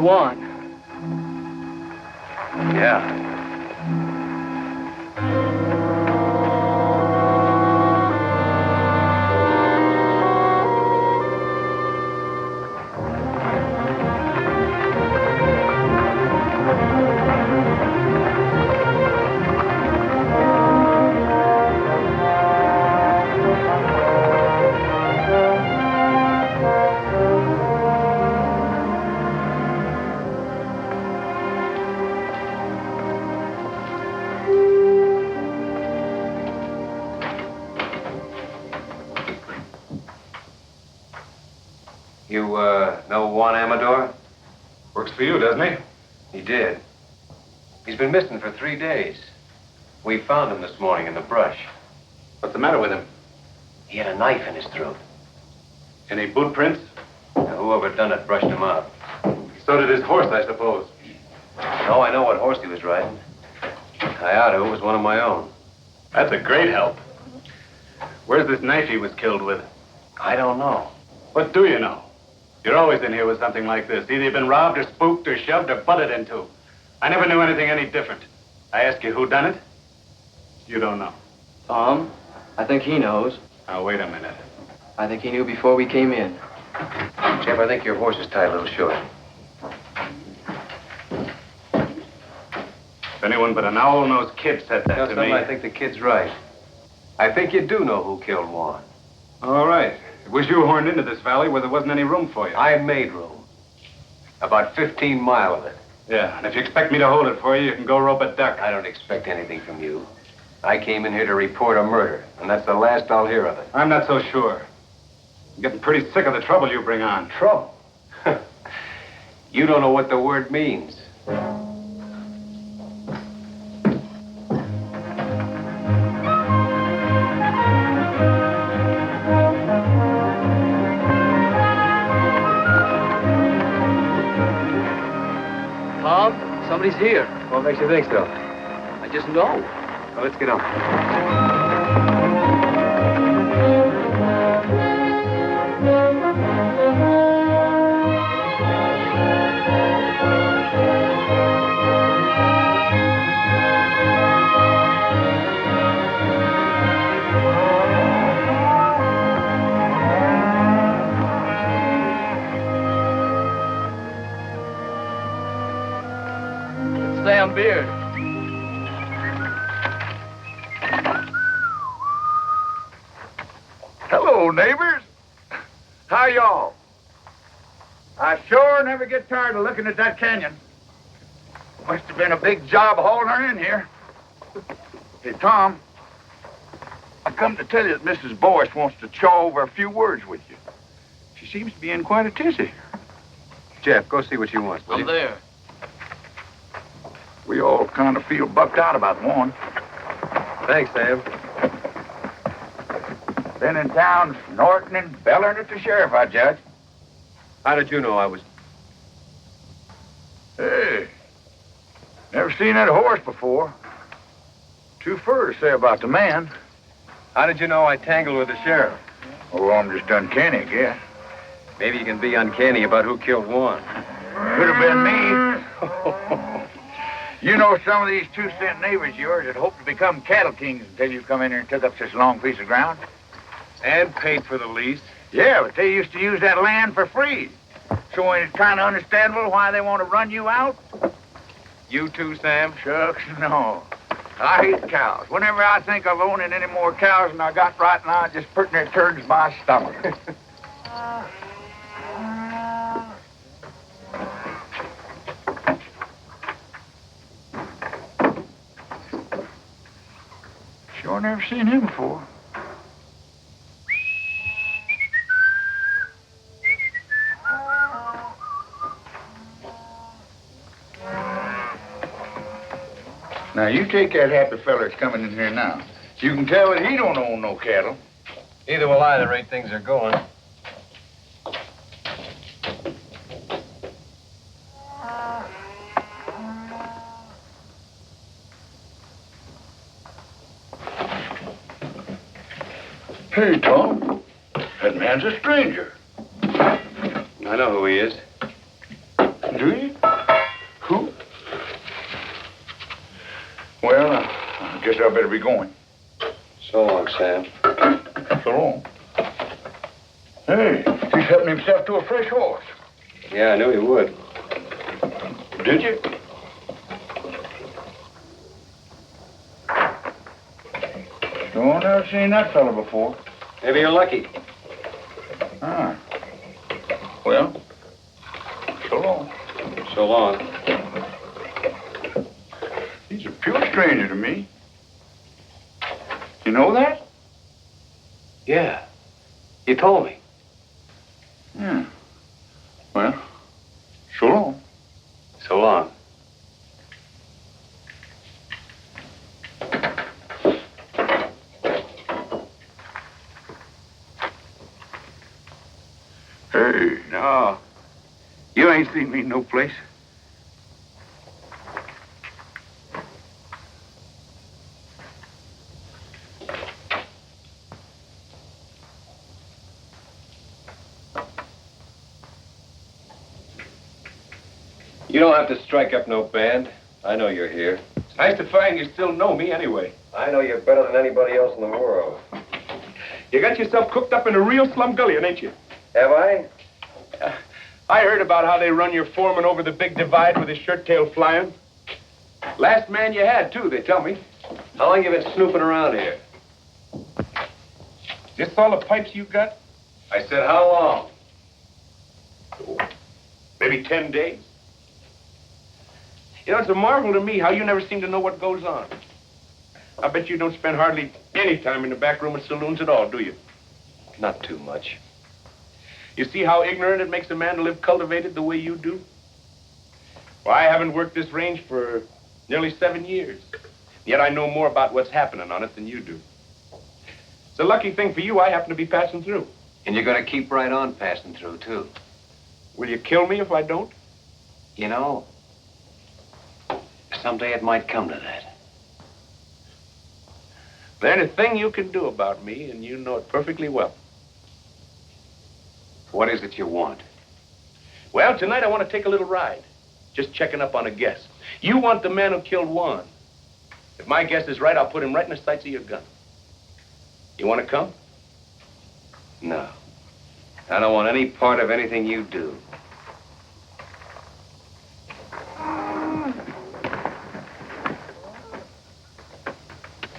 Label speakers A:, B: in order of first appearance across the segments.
A: Juan.
B: Yeah. You, know Juan Amador?
C: Works for you, doesn't he?
B: He did. He's been missing for 3 days. We found him this morning in the brush.
C: What's the matter with him?
B: He had a knife in his throat.
C: Any boot prints?
B: Now, whoever done it brushed him out.
C: So did his horse, I suppose.
B: No, I know what horse he was riding. Kayado was one of my own.
C: That's a great help. Where's this knife he was killed with?
B: I don't know.
C: What do you know? You're always in here with something like this. Either you've been robbed or spooked or shoved or butted into. I never knew anything any different. I ask you who done it? You don't know.
A: Tom, I think he knows.
C: Now, wait a minute.
A: I think he knew before we came in.
B: Jeff, I think your horse is tied a little short.
C: If anyone but an owl-nosed kid said that to me...
B: I think the kid's right. I think you do know who killed Juan.
C: All right. It was you horned into this valley where there wasn't any room for you.
B: I made room. About 15 miles of it.
C: Yeah, and if you expect me to hold it for you, you can go rope a duck.
B: I don't expect anything from you. I came in here to report a murder, and that's the last I'll hear of it.
C: I'm not so sure. I'm getting pretty sick of the trouble you bring on.
B: Trouble? You don't know what the word means.
A: Tom, somebody's here.
B: What makes you think so?
A: I just know.
B: Well, let's get on.
A: Sam Beard.
D: Hello, neighbors. How y'all? I sure never get tired of looking at that canyon. Must have been a big job hauling her in here. Hey, Tom, I come to tell you that Mrs. Boyce wants to chaw over a few words with you. She seems to be in quite a tizzy.
B: Jeff, go see what she wants, will
A: I'm
B: you?
A: there.
D: We all kind of feel bucked out about one.
B: Thanks, Sam.
D: Been in town snorting and bellering at the sheriff, I judge.
B: How did you know I was...
D: Hey, never seen that horse before. Too fur to say about the man.
B: How did you know I tangled with the sheriff?
D: Oh, I'm just uncanny, I guess.
B: Maybe you can be uncanny about who killed Juan.
D: Could have been me. You know some of these 2-cent neighbors of yours that hope to become cattle kings until you come in here and took up such a long piece of ground?
B: And paid for the lease.
D: Yeah, but they used to use that land for free. So ain't it kind of understandable why they want to run you out?
B: You too, Sam?
D: Shucks, no. I hate cows. Whenever I think of owning any more cows than I got right now, it just putting their turds in my stomach. Sure never seen him before. Now, you take that happy feller that's coming in here now. You can tell that he don't own no cattle.
B: Neither will I, the rate things are going.
D: Hey, Tom. That man's a stranger.
B: I know who he is.
D: Do you? Well, I guess I better be going.
B: So long, Sam.
D: So long. Hey, he's helping himself to a fresh horse.
B: Yeah, I knew he would.
D: Did you? No, I've never seen that fella before.
B: Maybe you're lucky.
D: Ah. Well, so long.
B: So long.
D: He's a pure stranger to me. You know that?
B: Yeah. You told me.
D: Yeah. Well, so long.
B: So long.
D: Hey, no. You ain't seen me no place.
B: You don't have to strike up no band. I know you're here.
E: It's nice to find you still know me anyway.
B: I know you better than anybody else in the world.
E: You got yourself cooked up in a real slumgullion, ain't you?
B: Have I?
E: I heard about how they run your foreman over the big divide with his shirt tail flying. Last man you had, too, they tell me.
B: How long you been snooping around here?
E: This all the pipes you got?
B: I said, how long?
E: Maybe 10 days. You know, it's a marvel to me how you never seem to know what goes on. I bet you don't spend hardly any time in the back room of saloons at all, do you?
B: Not too much.
E: You see how ignorant it makes a man to live cultivated the way you do? Well, I haven't worked this range for nearly 7 years. Yet I know more about what's happening on it than you do. It's a lucky thing for you I happen to be passing through.
B: And you're gonna keep right on passing through, too.
E: Will you kill me if I don't?
B: You know, someday it might come to that.
E: There's a thing you can do about me, and you know it perfectly well.
B: What is it you want?
E: Well, tonight I want to take a little ride. Just checking up on a guess. You want the man who killed Juan. If my guess is right, I'll put him right in the sights of your gun. You want to come?
B: No. I don't want any part of anything you do.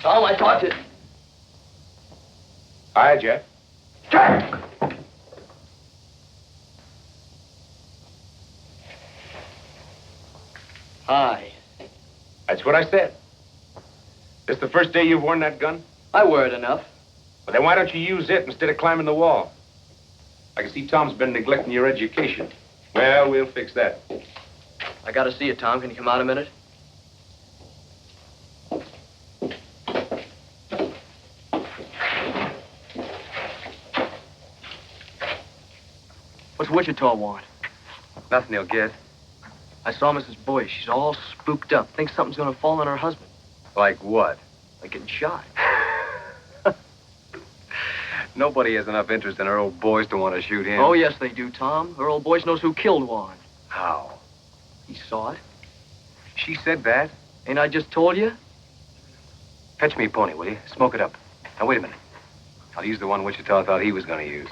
A: Tom, I thought it.
E: Hi, Jeff.
D: Jack!
A: Hi.
E: That's what I said. This the first day you've worn that gun?
A: I wear it enough.
E: Well, then why don't you use it instead of climbing the wall? I can see Tom's been neglecting your education. Well, we'll fix that.
A: I gotta see you, Tom. Can you come out a minute? What's Wichita want?
B: Nothing he'll get.
A: I saw Mrs. Boyce. She's all spooked up. Thinks something's gonna fall on her husband.
B: Like what?
A: Like getting shot.
B: Nobody has enough interest in her old boys to want to shoot him.
A: Oh, yes, they do, Tom. Her old Boyce knows who killed Juan.
B: How?
A: He saw it.
B: She said that?
A: Ain't I just told you?
B: Fetch me a pony, will you? Smoke it up. Now, wait a minute. I'll use the one Wichita thought he was going to use.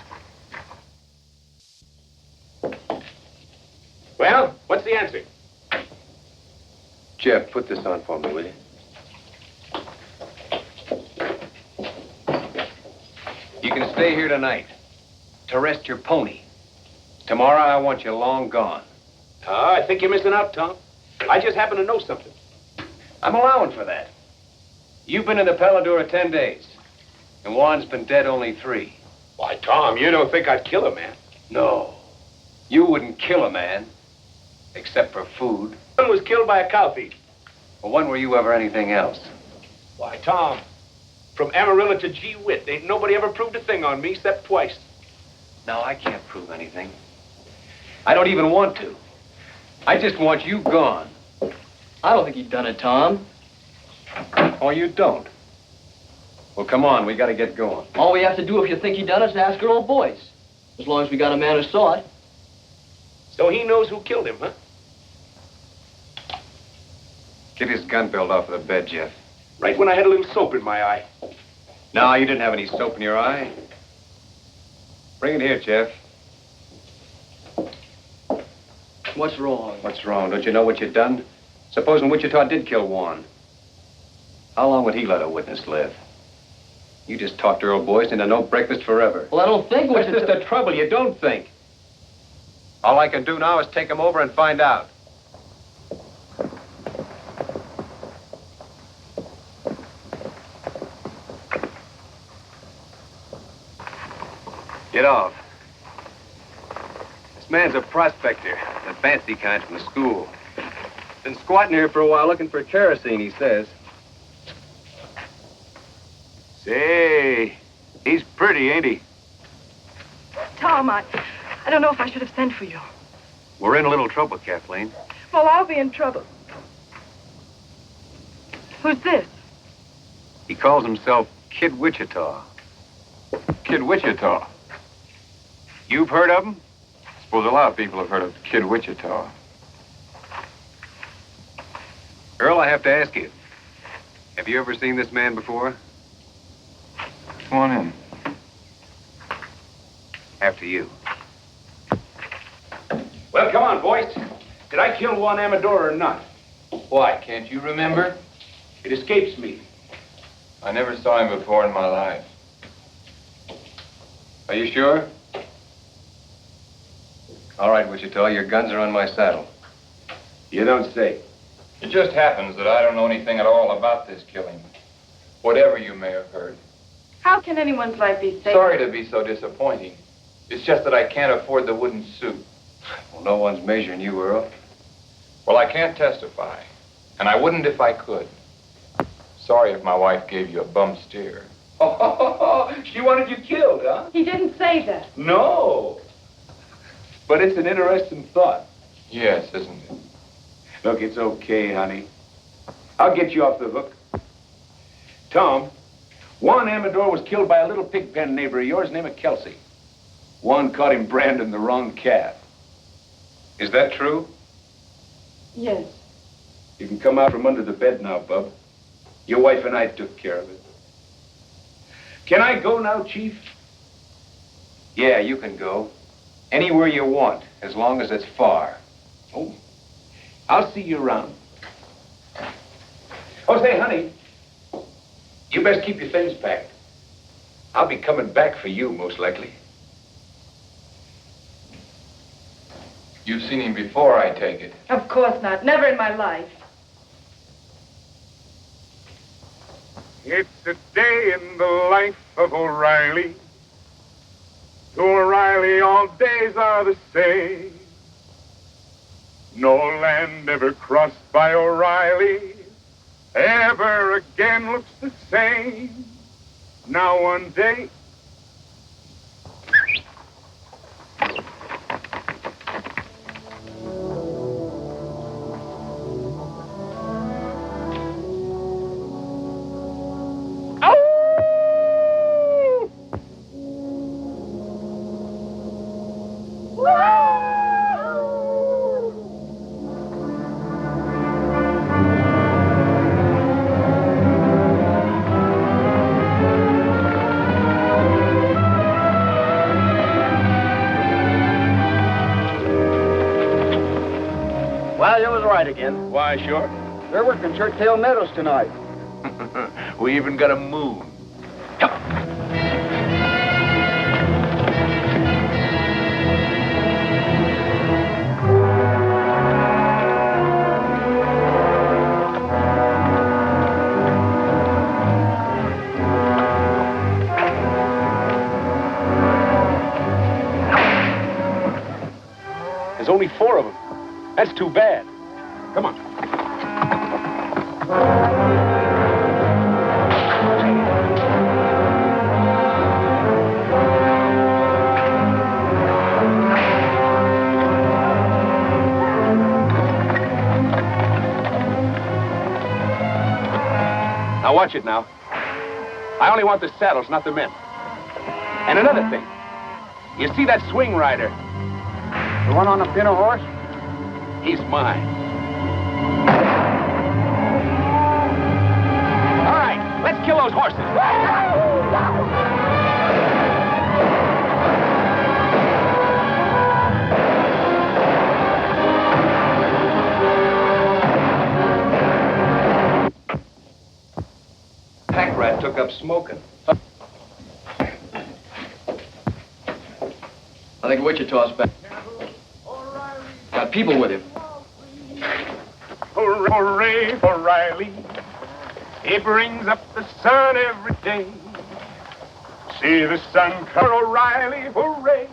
E: Well, what's the answer?
B: Jeff, put this on for me, will you? You can stay here tonight to rest your pony. Tomorrow, I want you long gone.
E: I think you're missing out, Tom. I just happen to know something.
B: I'm allowing for that. You've been in the Paladura 10 days, and Juan's been dead only 3.
E: Why, Tom, you don't think I'd kill a man.
B: No, you wouldn't kill a man, except for food.
E: One was killed by a cow thief.
B: Well, when were you ever anything else?
E: Why, Tom, from Amarillo to Gee Whitt, ain't nobody ever proved a thing on me except twice.
B: No, I can't prove anything. I don't even want to. I just want you gone.
A: I don't think he'd done it, Tom.
B: Oh, you don't? Well, come on, we gotta get going.
A: All we have to do if you think he done it is ask her old Boyce. As long as we got a man who saw it.
E: So he knows who killed him, huh?
B: Get his gun belt off of the bed, Jeff.
E: Right when I had a little soap in my eye.
B: No, you didn't have any soap in your eye. Bring it here, Jeff.
A: What's wrong?
B: What's wrong? Don't you know what you've done? Supposing Wichita did kill Juan. How long would he let a witness live? You just talked Earl Boyce into no breakfast forever.
A: Well, I don't think
B: That's just the trouble. You don't think. All I can do now is take him over and find out. Get off. This man's a prospector, the fancy kind from the school. Been squatting here for a while looking for kerosene, he says. Say, he's pretty, ain't he?
F: Tom, I don't know if I should have sent for you.
B: We're in a little trouble, Kathleen.
F: Well, I'll be in trouble. Who's this?
B: He calls himself Kid Wichita.
D: Kid Wichita.
B: You've heard of him?
D: Suppose a lot of people have heard of Kid Wichita.
B: Earl, I have to ask you. Have you ever seen this man before?
D: Come on in.
B: After you.
E: Well, come on, boys. Did I kill Juan Amador or not?
G: Why, can't you remember?
E: It escapes me.
G: I never saw him before in my life.
B: Are you sure? All right, Wichita, your guns are on my saddle.
E: You don't say.
G: It just happens that I don't know anything at all about this killing. Whatever you may have heard.
F: How can anyone's life be safe?
G: Sorry to be so disappointing. It's just that I can't afford the wooden suit.
B: Well, no one's measuring you, Earl.
G: Well, I can't testify. And I wouldn't if I could. Sorry if my wife gave you a bum steer.
E: She wanted you killed, huh?
F: He didn't say that.
E: No. But it's an interesting thought.
G: Yes, isn't it?
E: Look, it's okay, honey. I'll get you off the hook. Tom, Juan Amador was killed by a little pig pen neighbor of yours named Kelsey. Juan caught him branding the wrong calf.
B: Is that true?
F: Yes.
E: You can come out from under the bed now, Bub. Your wife and I took care of it. Can I go now, Chief?
B: Yeah, you can go. Anywhere you want, as long as it's far.
E: Oh, I'll see you around. Oh, say, honey, you best keep your things packed. I'll be coming back for you, most likely.
G: You've seen him before, I take it.
F: Of course not. Never in my life.
D: It's a day in the life of O'Reilly. To O'Reilly, all days are the same. No land ever crossed by O'Reilly ever again looks the same. Now one day...
A: Well, you was right again.
E: Why, sure.
A: They're working Churchill Meadows tonight.
E: We even got a moon. There's only 4 of them. That's too bad. Come on. Now watch it now. I only want the saddles, not the men. And another thing. You see that swing rider?
A: The one on the pinto horse?
E: He's mine.
B: pipe rat took up smoking.
A: I think Wichita's back. Got people with him.
E: Hooray for Riley. He brings up the sun every day. See the sun come, O'Reilly, hooray.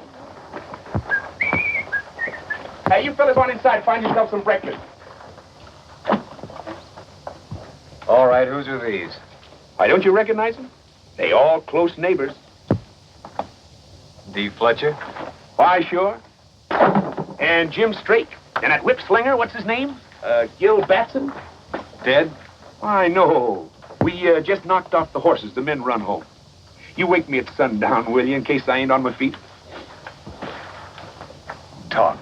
E: Hey, you fellas on inside, find yourself some breakfast.
B: All right, whose are these?
E: Why, don't you recognize them? They all close neighbors.
B: D. Fletcher?
E: Why, sure. And Jim Strake. And that whip slinger, what's his name? Gil Batson?
B: Dead?
E: Why, no. We just knocked off the horses. The men run home. You wake me at sundown, will you, in case I ain't on my feet?
B: Talk.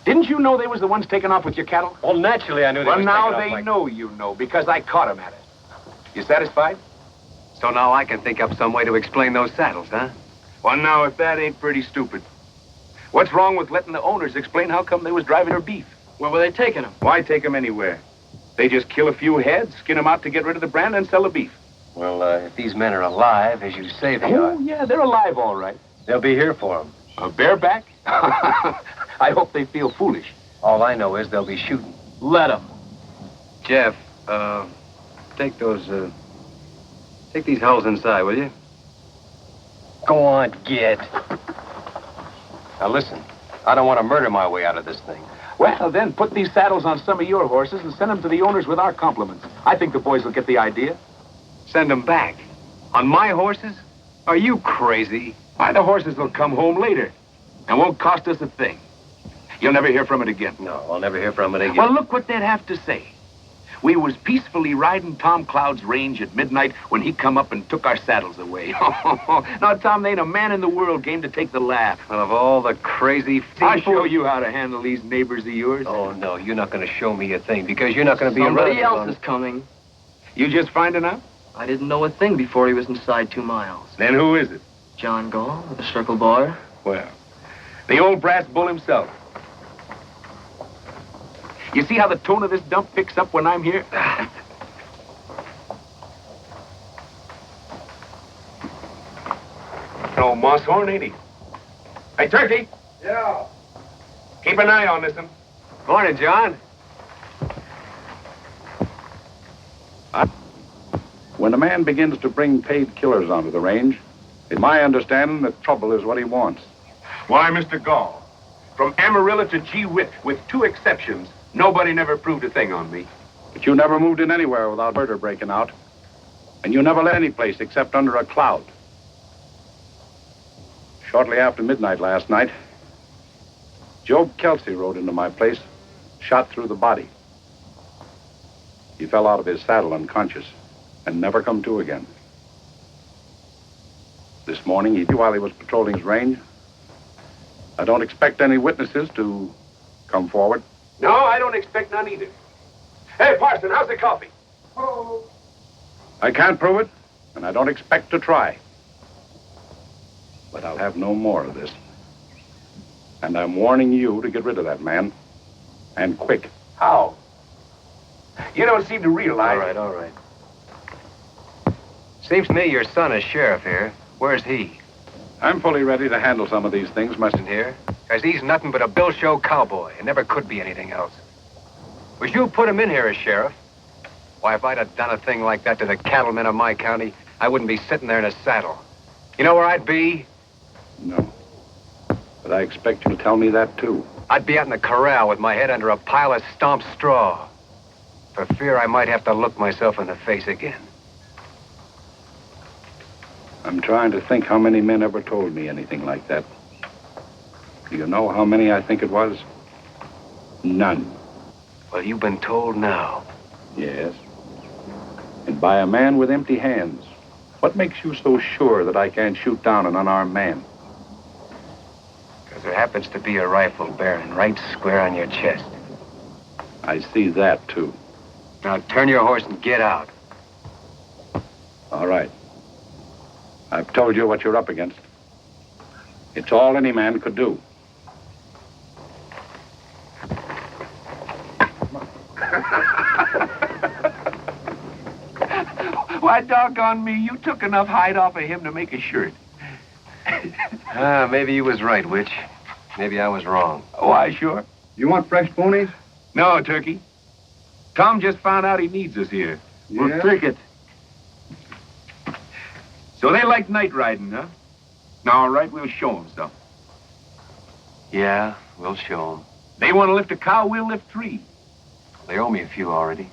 E: Didn't you know they was the ones taking off with your cattle?
B: Well, naturally, I knew they
E: Well,
B: was
E: now
B: taking off
E: they
B: like-
E: know you know, because I caught 'em at it. You satisfied?
B: So now I can think up some way to explain those saddles, huh?
E: Well, now, if that ain't pretty stupid. What's wrong with letting the owners explain how come they was driving their beef?
A: Where were they taking him?
E: Why take 'em anywhere? They just kill a few heads, skin 'em out to get rid of the brand, and sell the beef.
B: Well, if these men are alive, as you say they
E: Oh,
B: are,
E: yeah, they're alive, all right.
B: they'll be here for them.
E: A bareback? I hope they feel foolish.
B: All I know is they'll be shooting.
A: Let him.
B: Jeff, take these hulls inside, will you? Go on, get. Now listen, I don't want to murder my way out of this thing.
E: Well, then put these saddles on some of your horses and send them to the owners with our compliments. I think the boys will get the idea.
B: Send them back. On my horses? Are you crazy?
E: Why, the horses will come home later and won't cost us a thing. You'll never hear from it again.
B: No, I'll never hear from it again.
E: Well, look what they'd have to say. We was peacefully riding Tom Cloud's range at midnight when he come up and took our saddles away. Now, Tom, there ain't a man in the world game to take the laugh.
B: Well, of all the crazy
E: I'll
B: people...
E: show you how to handle these neighbors of yours.
B: Oh, no, you're not going to show me a thing because you're not going to be around.
A: Somebody
B: as
A: else
B: long-
A: is coming.
E: You just finding out?
A: I didn't know a thing before he was inside 2 miles.
E: Then who is it?
A: John Gall with a circle bar.
E: Well, the old brass bull himself. You see how the tone of this dump picks up when I'm here? No moss horn, ain't he? Hey, Turkey.
D: Yeah.
E: Keep an eye on this one.
B: Morning, John.
D: When a man begins to bring paid killers onto the range, it's my understanding that trouble is what he wants.
E: Why, Mr. Gall, from Amarillo to Gee Whit, with 2 exceptions, nobody never proved a thing on me.
D: But you never moved in anywhere without murder breaking out. And you never left any place except under a cloud. Shortly after midnight last night, Job Kelsey rode into my place, shot through the body. He fell out of his saddle unconscious and never come to again. This morning, while he was patrolling his range, I don't expect any witnesses to come forward.
E: No, I don't expect none either. Hey, Parson, how's the coffee?
D: I can't prove it, and I don't expect to try. But I'll have no more of this. And I'm warning you to get rid of that man. And quick.
E: How? You don't seem to realize...
B: All right. Seems to me your son is sheriff here. Where's he?
D: I'm fully ready to handle some of these things,
B: Isn't here? Because he's nothing but a Bill Show cowboy and never could be anything else. Was you put him in here as sheriff? Why, if I'd have done a thing like that to the cattlemen of my county, I wouldn't be sitting there in a saddle. You know where I'd be?
D: No. But I expect you to tell me that, too.
B: I'd be out in the corral with my head under a pile of stomped straw. For fear I might have to look myself in the face again.
D: I'm trying to think how many men ever told me anything like that. Do you know how many I think it was? None.
B: Well, you've been told now.
D: Yes. And by a man with empty hands. What makes you so sure that I can't shoot down an unarmed man?
B: Because there happens to be a rifle bearing right square on your chest.
D: I see that, too.
B: Now turn your horse and get out.
D: All right. I've told you what you're up against. It's all any man could do.
E: Why, doggone me, you took enough hide off of him to make a shirt.
B: Maybe you was right, Witch. Maybe I was wrong.
E: Why, sure.
D: You want fresh ponies?
E: No, Turkey. Tom just found out he needs us here.
D: We'll take it.
E: So they like night riding, huh? All right, we'll show them some.
B: Yeah, we'll show them.
E: They want to lift a cow, we'll lift 3.
B: They owe me a few already.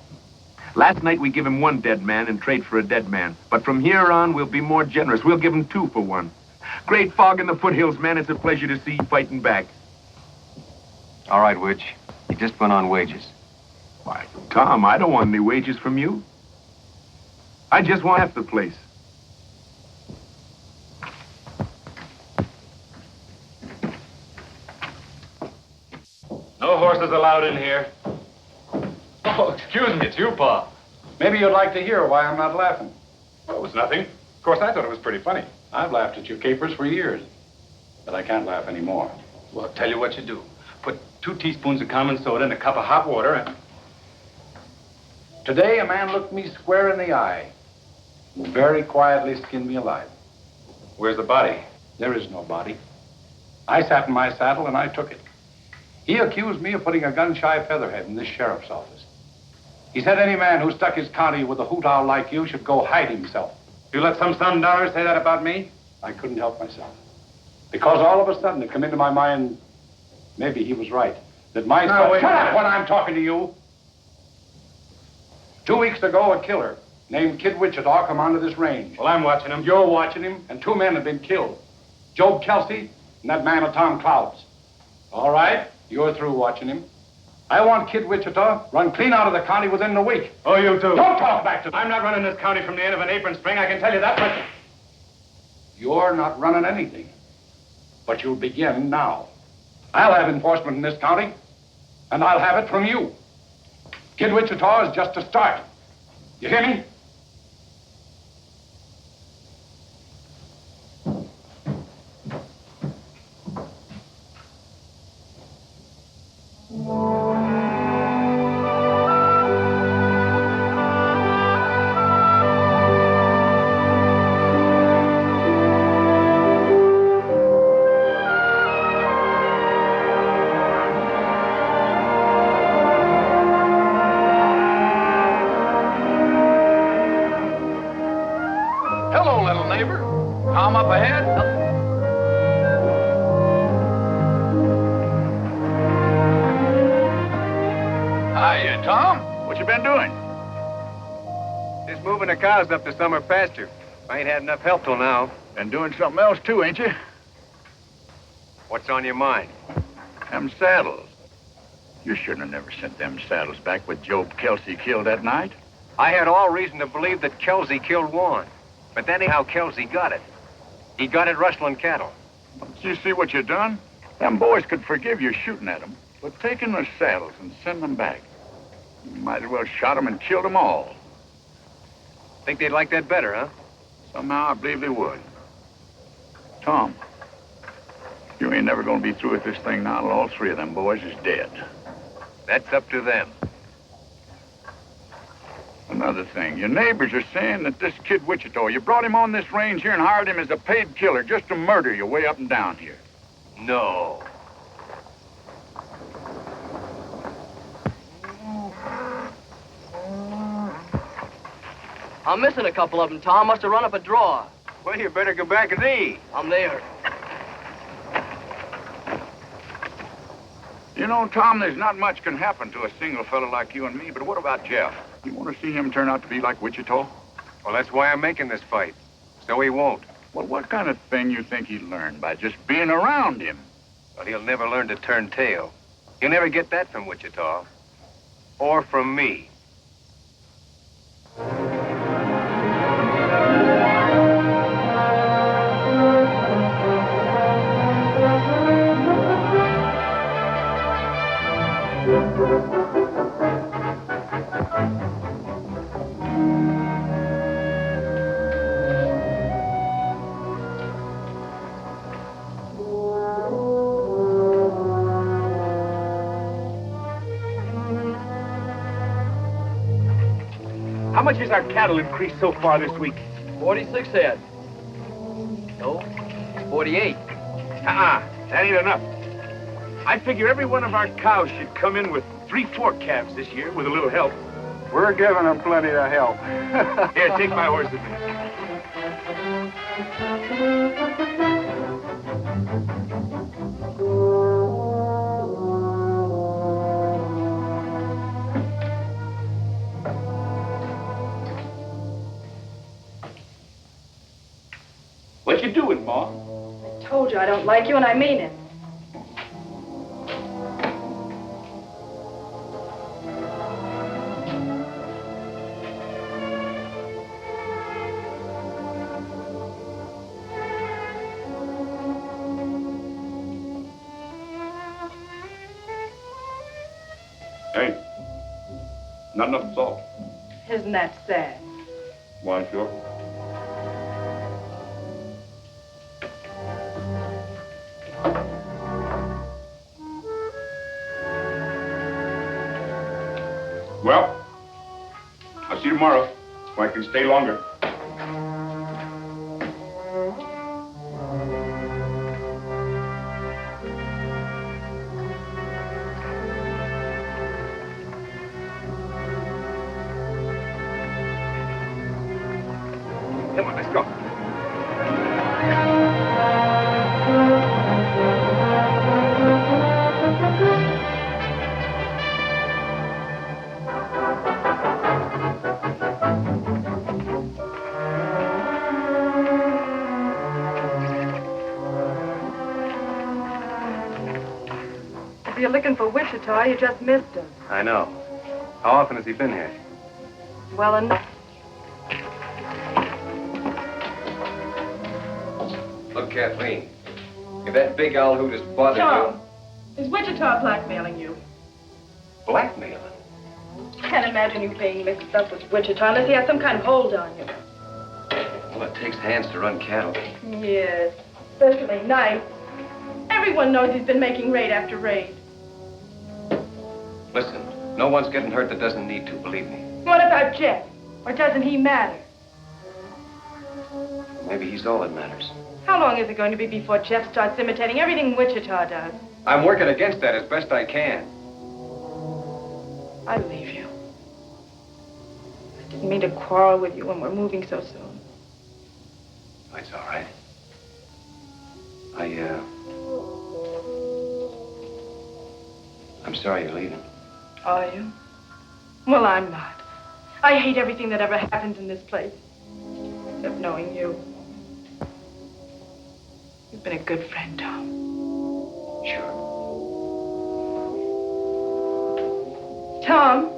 E: Last night we give him 1 dead man and trade for a dead man. But from here on, we'll be more generous. We'll give him 2 for 1. Great fog in the foothills, man. It's a pleasure to see you fighting back.
B: All right, Witch. You just went on wages.
E: Why, Tom, I don't want any wages from you. I just want half the place.
C: No horses allowed in here. Oh, excuse me, it's you, Pa.
D: Maybe you'd like to hear why I'm not laughing.
C: Well, it was nothing. Of course, I thought it was pretty funny.
D: I've laughed at your capers for years, but I can't laugh anymore.
C: Well, I'll tell you what you do. Put 2 teaspoons of common soda in a cup of hot water and...
D: Today, a man looked me square in the eye and very quietly skinned me alive.
C: Where's the body?
D: There is no body. I sat in my saddle and I took it. He accused me of putting a gun-shy featherhead in this sheriff's office. He said any man who stuck his county with a hoot owl like you should go hide himself.
C: You let some Sundowners say that about me?
D: I couldn't help myself. Because all of a sudden it came into my mind, maybe he was right, that my son...
C: wait a
D: Shut
C: minute.
D: up when I'm talking to you! 2 weeks ago, a killer named Kid Wichita come onto this range.
C: Well, I'm watching him.
D: You're watching him, and 2 men have been killed. Job Kelsey and that man of Tom Cloud's. All right, you're through watching him. I want Kid Wichita run clean out of the county within a week.
C: Oh, you too.
D: Don't talk back to me.
C: I'm not running this county from the end of an apron string, I can tell you that much.
D: You're not running anything, but you'll begin now. I'll have enforcement in this county, and I'll have it from you. Kid Wichita is just a start. You hear me? Hello, little neighbor. Tom up ahead? Hiya, Tom. What you been doing?
B: Just moving the cows up to summer pasture. I ain't had enough help till now.
D: Been doing something else too, ain't you?
B: What's on your mind?
D: Them saddles. You shouldn't have never sent them saddles back with Job Kelsey killed that night.
B: I had all reason to believe that Kelsey killed Juan. But then how Kelsey got it. He got it rustling cattle.
D: Did you see what you done? Them boys could forgive you shooting at them, but taking their saddles and send them back. You might as well shot them and killed them all.
B: Think they'd like that better, huh?
D: Somehow I believe they would. Tom, you ain't never gonna be through with this thing now till all 3 of them boys is dead.
B: That's up to them.
D: Another thing, your neighbors are saying that this Kid Wichita, you brought him on this range here and hired him as a paid killer just to murder you way up and down here.
B: No.
A: I'm missing a couple of them, Tom. Must have run up a draw.
B: Well, you better go back and eat.
A: I'm there.
D: You know, Tom, there's not much can happen to a single fella like you and me, but what about Jeff? You want to see him turn out to be like Wichita?
B: Well, that's why I'm making this fight. So he won't.
D: Well, what kind of thing you think he'd learn by just being around him?
B: But he'll never learn to turn tail. He'll never get that from Wichita. Or from me.
E: How much has our cattle increased so far this week?
A: 46 head. No, 48.
E: That ain't enough. I figure every one of our cows should come in with 3-4 calves this year with a little help.
D: We're giving them plenty of help.
E: Here, take my horse with me. What you doing, Ma?
F: I told you I don't like you, and I mean it.
E: Hey, not enough salt.
F: Isn't that sad?
E: Why, sure. Well, I'll see you tomorrow, or I can stay longer. Come on, let's go.
F: If you're looking for Wichita, you just missed him.
B: I know. How often has he been here?
F: Well enough.
B: Look, Kathleen, if that big owl hoot has bothered
F: Tom, is Wichita blackmailing you?
B: you... Blackmailing?
F: Can't imagine you being mixed up with Wichita unless he has some kind of hold on you.
B: Well, it takes hands to run cattle.
F: Yes, especially nights. Everyone knows he's been making raid after raid.
B: Listen, no one's getting hurt that doesn't need to, believe me.
F: What about Jeff? Or doesn't he matter?
B: Maybe he's all that matters.
F: How long is it going to be before Jeff starts imitating everything Wichita does?
B: I'm working against that as best I can.
F: I believe you. I didn't mean to quarrel with you when we're moving so soon.
B: It's all right. I'm sorry you're leaving.
F: Are you? Well, I'm not. I hate everything that ever happened in this place. Except knowing you. You've been a good friend, Tom.
B: Sure.
F: Tom.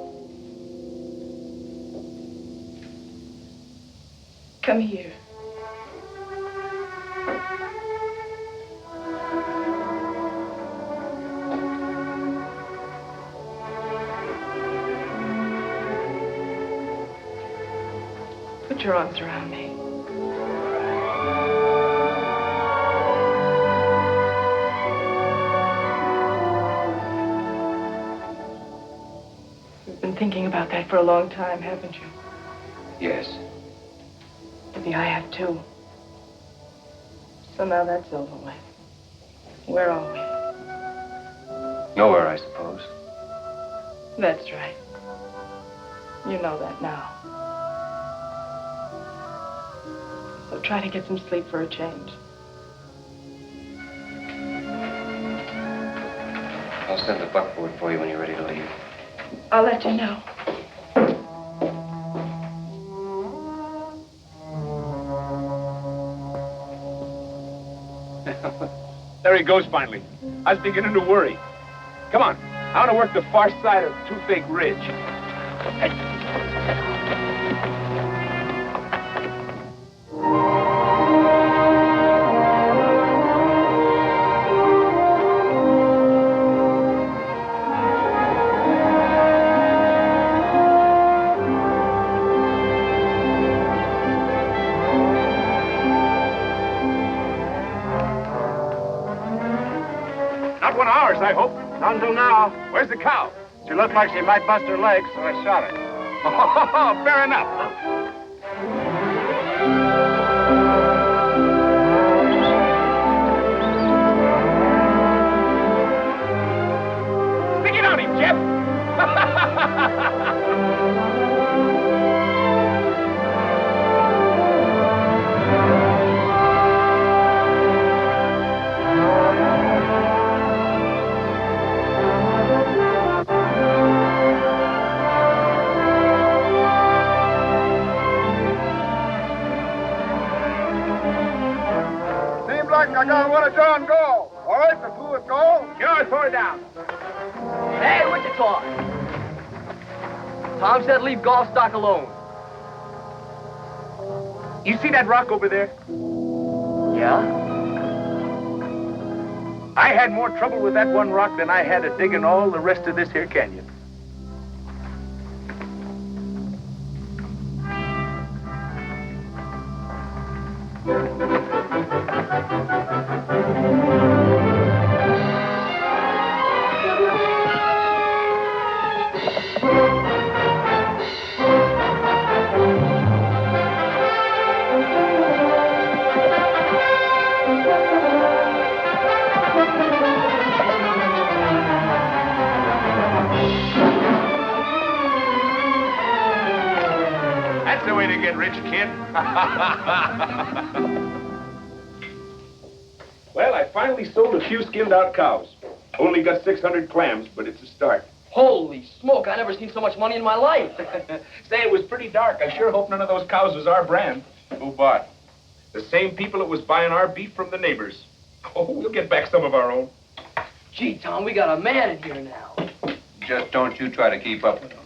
F: Come here. Put your arms around me. You've been thinking about that for a long time, haven't you?
B: Yes.
F: Maybe I have too. So now that's over with. Where are we?
B: Nowhere, I suppose.
F: That's right. You know that now. So try to get some sleep for a change.
B: I'll send the buckboard for you when you're ready to leave.
F: I'll let you know.
E: There he goes finally. I was beginning to worry. Come on. I want to work the far side of Toothache Ridge. Hey. Not one of ours, I hope.
D: Not until now.
E: Where's the cow?
D: She looked like she might bust her legs, so I shot her. Fair enough. Stick it on him, Jeff.
H: I got one of John Gall. All right, the two with Gall?
D: Sure, throw it down.
A: Hey, Wichita! Tom said leave golf stock alone.
D: You see that rock over there?
A: Yeah?
D: I had more trouble with that one rock than I had at digging all the rest of this here canyon. That's the way to get rich, kid.
E: Well, I finally sold a few skinned-out cows. Only got 600 clams, but it's a start.
A: Holy smoke, I never seen so much money in my life.
E: Say, it was pretty dark. I sure hope none of those cows was our brand. Who bought? The same people that was buying our beef from the neighbors. Oh, we'll get back some of our own.
A: Gee, Tom, we got a man in here now.
B: Just don't you try to keep up with them.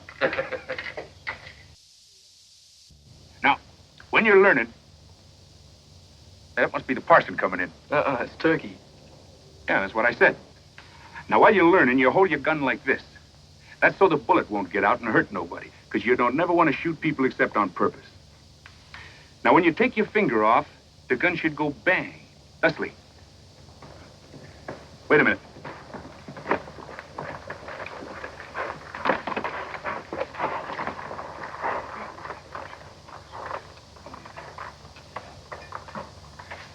D: Now, when you're learning, that must be the parson coming in.
A: It's Turkey.
D: Yeah, that's what I said. Now, while you're learning, you hold your gun like this. That's so the bullet won't get out and hurt nobody, because you don't never want to shoot people except on purpose. Now, when you take your finger off, the gun should go bang, thusly. Wait a minute.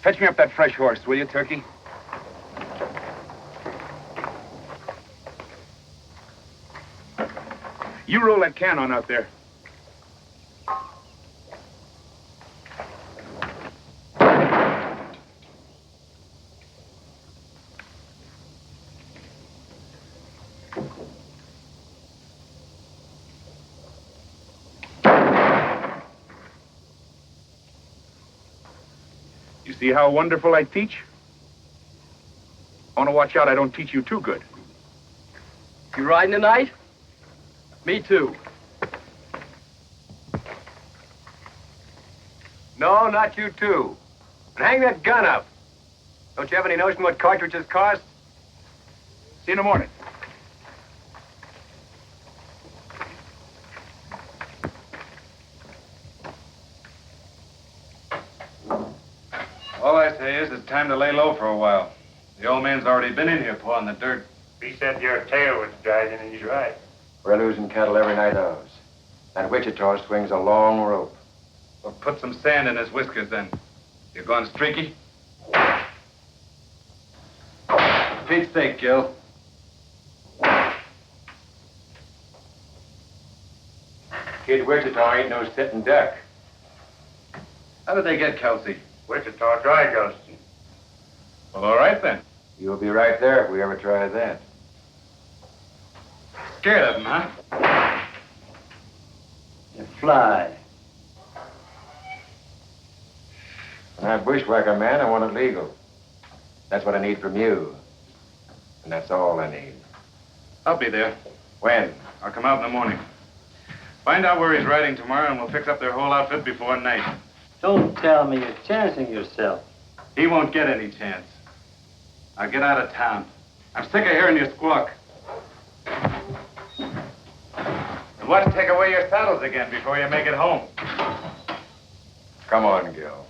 D: Fetch me up that fresh horse, will you, Turkey? You roll that can on out there. You see how wonderful I teach? I want to watch out I don't teach you too good.
A: You riding tonight? Me too.
B: No, not you too. But hang that gun up. Don't you have any notion what cartridges cost?
D: See you in the morning.
C: All I say is it's time to lay low for a while. The old man's already been in here pawing the dirt.
I: He said your tail was dragging, and he's right.
B: We're losing cattle every night knows. That Wichita swings a long rope.
C: Well, put some sand in his whiskers then. You going streaky? For Pete's sake, Gil.
B: Kid Wichita ain't no sitting duck.
C: How did they get Kelsey?
I: Wichita dry ghosting.
C: Well, all right then.
B: You'll be right there if we ever try that.
C: Scared of him, huh?
I: You fly.
B: When I bushwhack a man, I want it legal. That's what I need from you. And that's all I need.
C: I'll be there.
B: When?
C: I'll come out in the morning. Find out where he's riding tomorrow, and we'll fix up their whole outfit before night.
I: Don't tell me you're chancing yourself.
C: He won't get any chance. I'll get out of town. I'm sick of hearing you squawk. And watch take away your saddles again before you make it home.
B: Come on, Gil.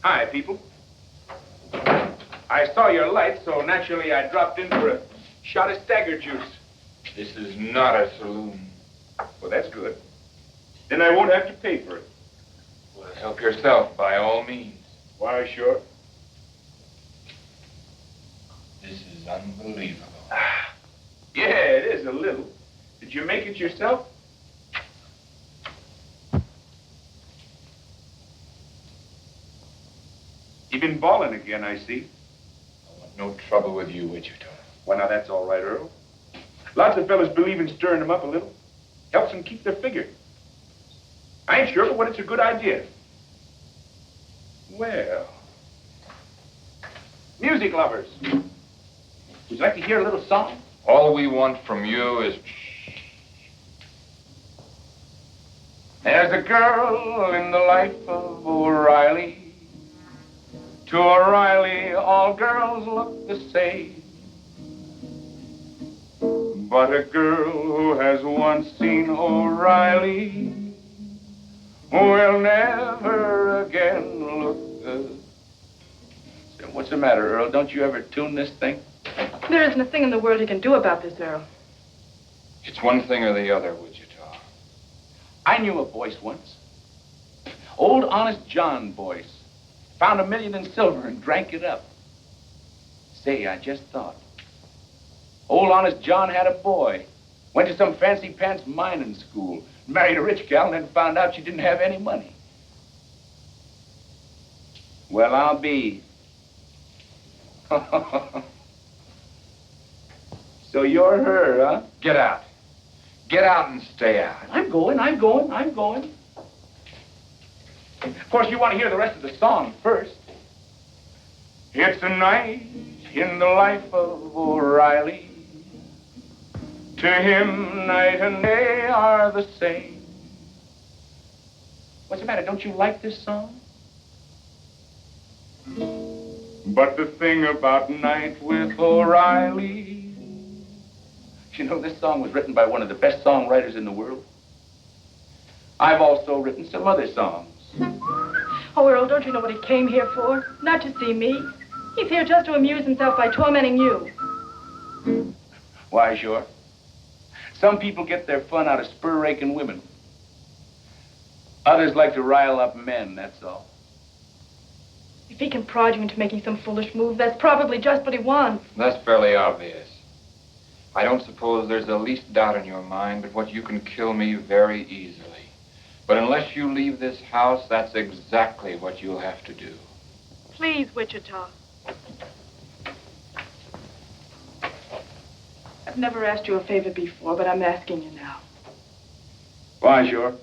E: Hi, people. I saw your light, so naturally I dropped in for a shot of stagger juice.
G: This is not a saloon.
E: Well, that's good. Then I won't have to pay for it.
G: Well, help yourself, by all means.
E: Why, sure.
G: This is unbelievable.
E: Yeah, it is a little. Did you make it yourself? You've been balling again, I see.
G: I want no trouble with you, Wichita.
E: Well, now, that's all right, Earl. Lots of fellas believe in stirring them up a little. Helps them keep their figure. I ain't sure, but it's a good idea. Well, music lovers. Would you like to hear a little song?
G: All we want from you is...
E: There's a girl in the life of O'Reilly. To O'Reilly, all girls look the same. But a girl who has once seen O'Reilly will never again look the... So what's the matter, Earl? Don't you ever tune this thing?
F: There isn't a thing in the world you can do about this, Earl.
G: It's one thing or the other, Wichita.
E: I knew a Boyce once. Old Honest John Boyce. Found $1 million in silver and drank it up. Say, I just thought. Old Honest John had a boy. Went to some fancy pants mining school. Married a rich gal and then found out she didn't have any money. Well, I'll be. So you're her, huh?
G: Get out. Get out and stay out.
E: I'm going. Of course, you want to hear the rest of the song first. It's a night in the life of O'Reilly. To him, night and day are the same. What's the matter? Don't you like this song? But the thing about Night with O'Reilly, you know, this song was written by one of the best songwriters in the world. I've also written some other songs.
F: Oh, Earl, don't you know what he came here for? Not to see me. He's here just to amuse himself by tormenting you.
E: Why, sure. Some people get their fun out of spur-raking women. Others like to rile up men, that's all.
F: If he can prod you into making some foolish move, that's probably just what he wants.
G: That's fairly obvious. I don't suppose there's the least doubt in your mind but what you can kill me very easily. But unless you leave this house, that's exactly what you'll have to do.
F: Please, Wichita. I've never asked you a favor before, but I'm asking you now.
E: Why, sure.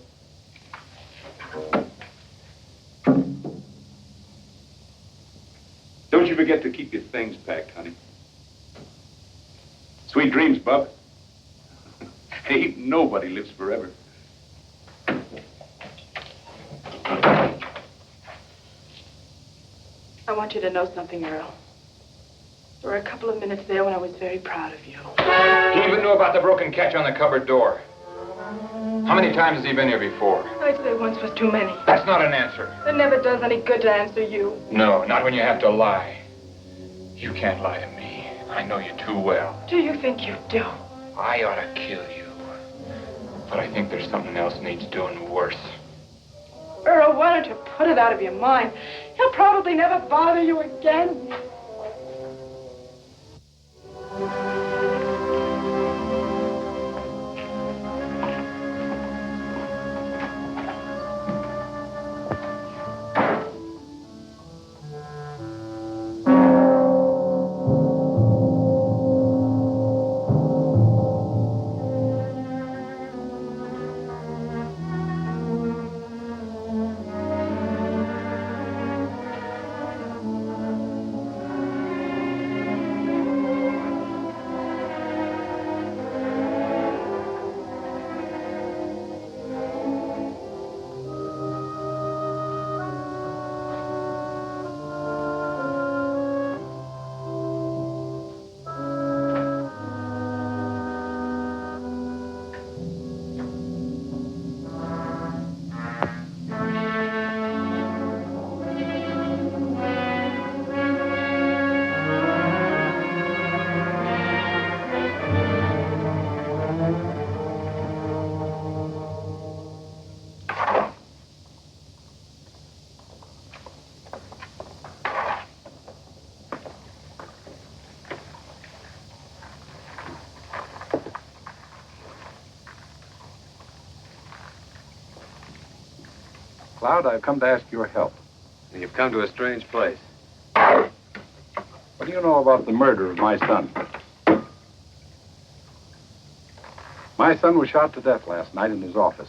E: Don't you forget to keep your things packed, honey. Sweet dreams, Bub. Ain't nobody lives forever.
F: I want you to know something, Earl. There were a couple of minutes there when I was very proud of you.
G: He even knew about the broken catch on the cupboard door. How many times has he been here before?
F: I'd say once was too many.
G: That's not an answer.
F: It never does any good to answer you.
G: No, not when you have to lie. You can't lie to me. I know you too well.
F: Do you think you do?
G: I ought to kill you. But I think there's something else needs doing worse.
F: Earl, why don't you put it out of your mind? He'll probably never bother you again.
J: Cloud, I've come to ask your help.
B: You've come to a strange place.
J: What do you know about the murder of my son? My son was shot to death last night in his office.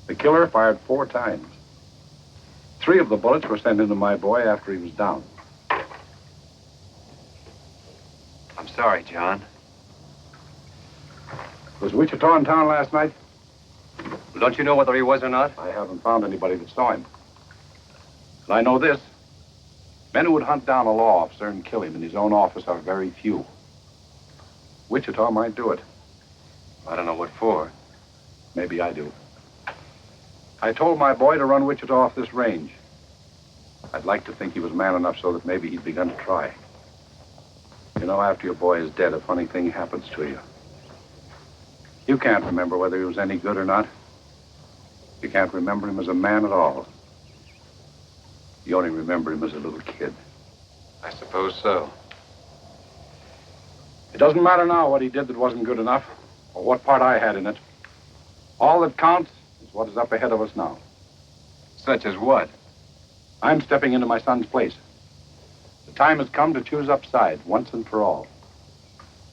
J: The killer fired 4 times. 3 of the bullets were sent into my boy after he was down.
B: I'm sorry, John.
J: Was Wichita in town last night?
B: Well, don't you know whether he was or not?
J: I haven't found anybody that saw him. But I know this. Men who would hunt down a law officer and kill him in his own office are very few. Wichita might do it.
B: I don't know what for.
J: Maybe I do. I told my boy to run Wichita off this range. I'd like to think he was man enough so that maybe he'd begun to try. You know, after your boy is dead, a funny thing happens to you. You can't remember whether he was any good or not. You can't remember him as a man at all. You only remember him as a little kid.
B: I suppose so.
J: It doesn't matter now what he did that wasn't good enough, or what part I had in it. All that counts is what is up ahead of us now.
B: Such as what?
J: I'm stepping into my son's place. The time has come to choose upside once and for all.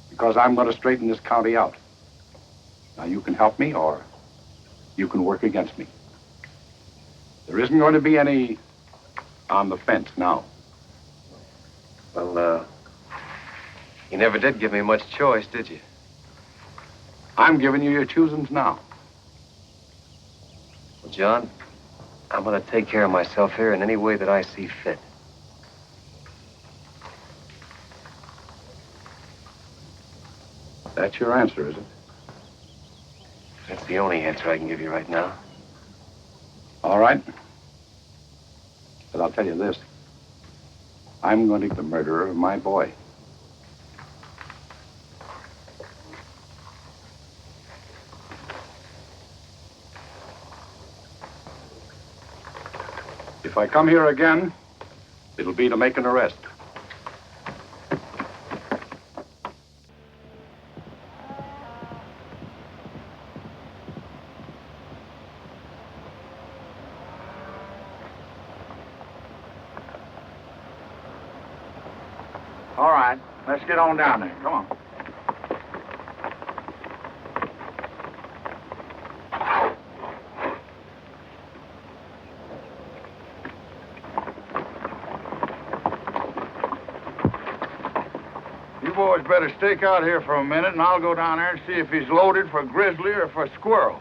J: Because I'm going to straighten this county out. Now, you can help me, or you can work against me. There isn't going to be any on the fence now.
B: Well, you never did give me much choice, did you?
J: I'm giving you your choosings now.
B: Well, John, I'm going to take care of myself here in any way that I see fit.
J: That's your answer, is it?
B: That's the only answer I can give you right now.
J: All right. But I'll tell you this. I'm going to get the murderer of my boy. If I come here again, it'll be to make an arrest.
D: All right, let's get on down there. Come on. You boys better stake out here for a minute, and I'll go down there and see if he's loaded for grizzly or for squirrel.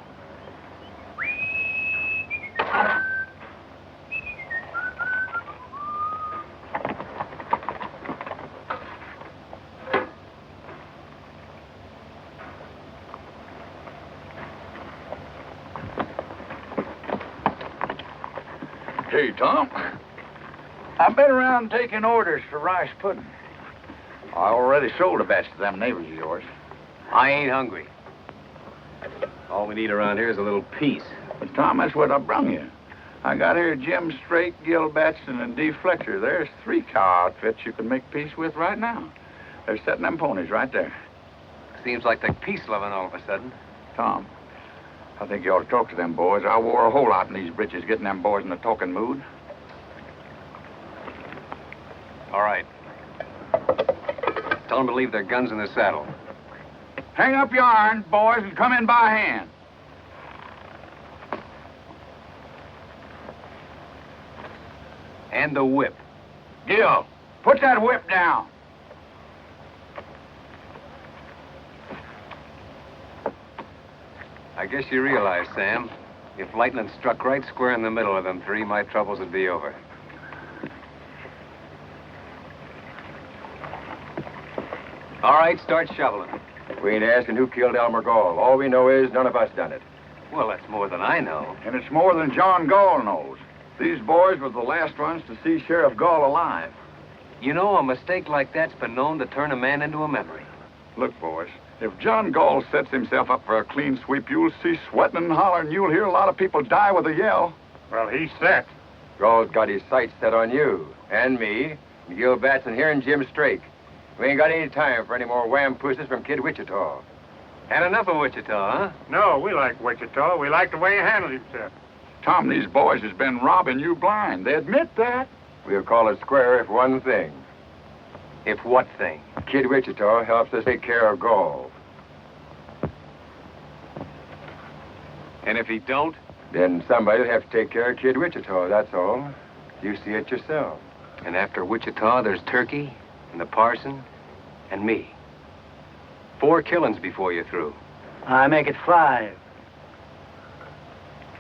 D: Hey, Tom. I've been around taking orders for rice pudding. I already sold a batch to them neighbors of yours.
B: I ain't hungry. All we need around here is a little peace.
D: But, Tom, that's what I brung you. I got here Jim Straight, Gil Batson, and Dee Fletcher. There's 3 cow outfits you can make peace with right now. They're setting them ponies right there.
B: Seems like they're peace-loving all of a sudden.
D: Tom, I think you ought to talk to them boys. I wore a whole lot in these britches getting them boys in a talking mood.
B: All right. Tell them to leave their guns in the saddle.
D: Hang up your irons, boys, and come in by hand.
B: And the whip.
D: Gil, put that whip down.
B: I guess you realize, Sam, if lightning struck right square in the middle of them 3, my troubles would be over. All right, start shoveling.
K: We ain't asking who killed Elmer Gall. All we know is none of us done it.
B: Well, that's more than I know.
D: And it's more than John Gall knows. These boys were the last ones to see Sheriff Gall alive.
B: You know, a mistake like that's been known to turn a man into a memory.
D: Look, boys, if John Gall sets himself up for a clean sweep, you'll see sweating and hollering. You'll hear a lot of people die with a yell.
I: Well, he's set.
K: Gall's got his sights set on you, and me, and Gil Batson here, and Jim Strake. We ain't got any time for any more wham-pooses from Kid Wichita.
B: Had enough of Wichita, huh?
I: No, we like Wichita. We like the way he handled himself.
D: Tom, these boys has been robbing you blind. They admit that.
K: We'll call it square if one thing.
B: If what thing?
K: Kid Wichita helps us take care of Gall.
B: And if he don't?
K: Then somebody'll have to take care of Kid Wichita, that's all. You see it yourself.
B: And after Wichita, there's Turkey, and the parson, and me. 4 killings before you're through.
I: I make it 5.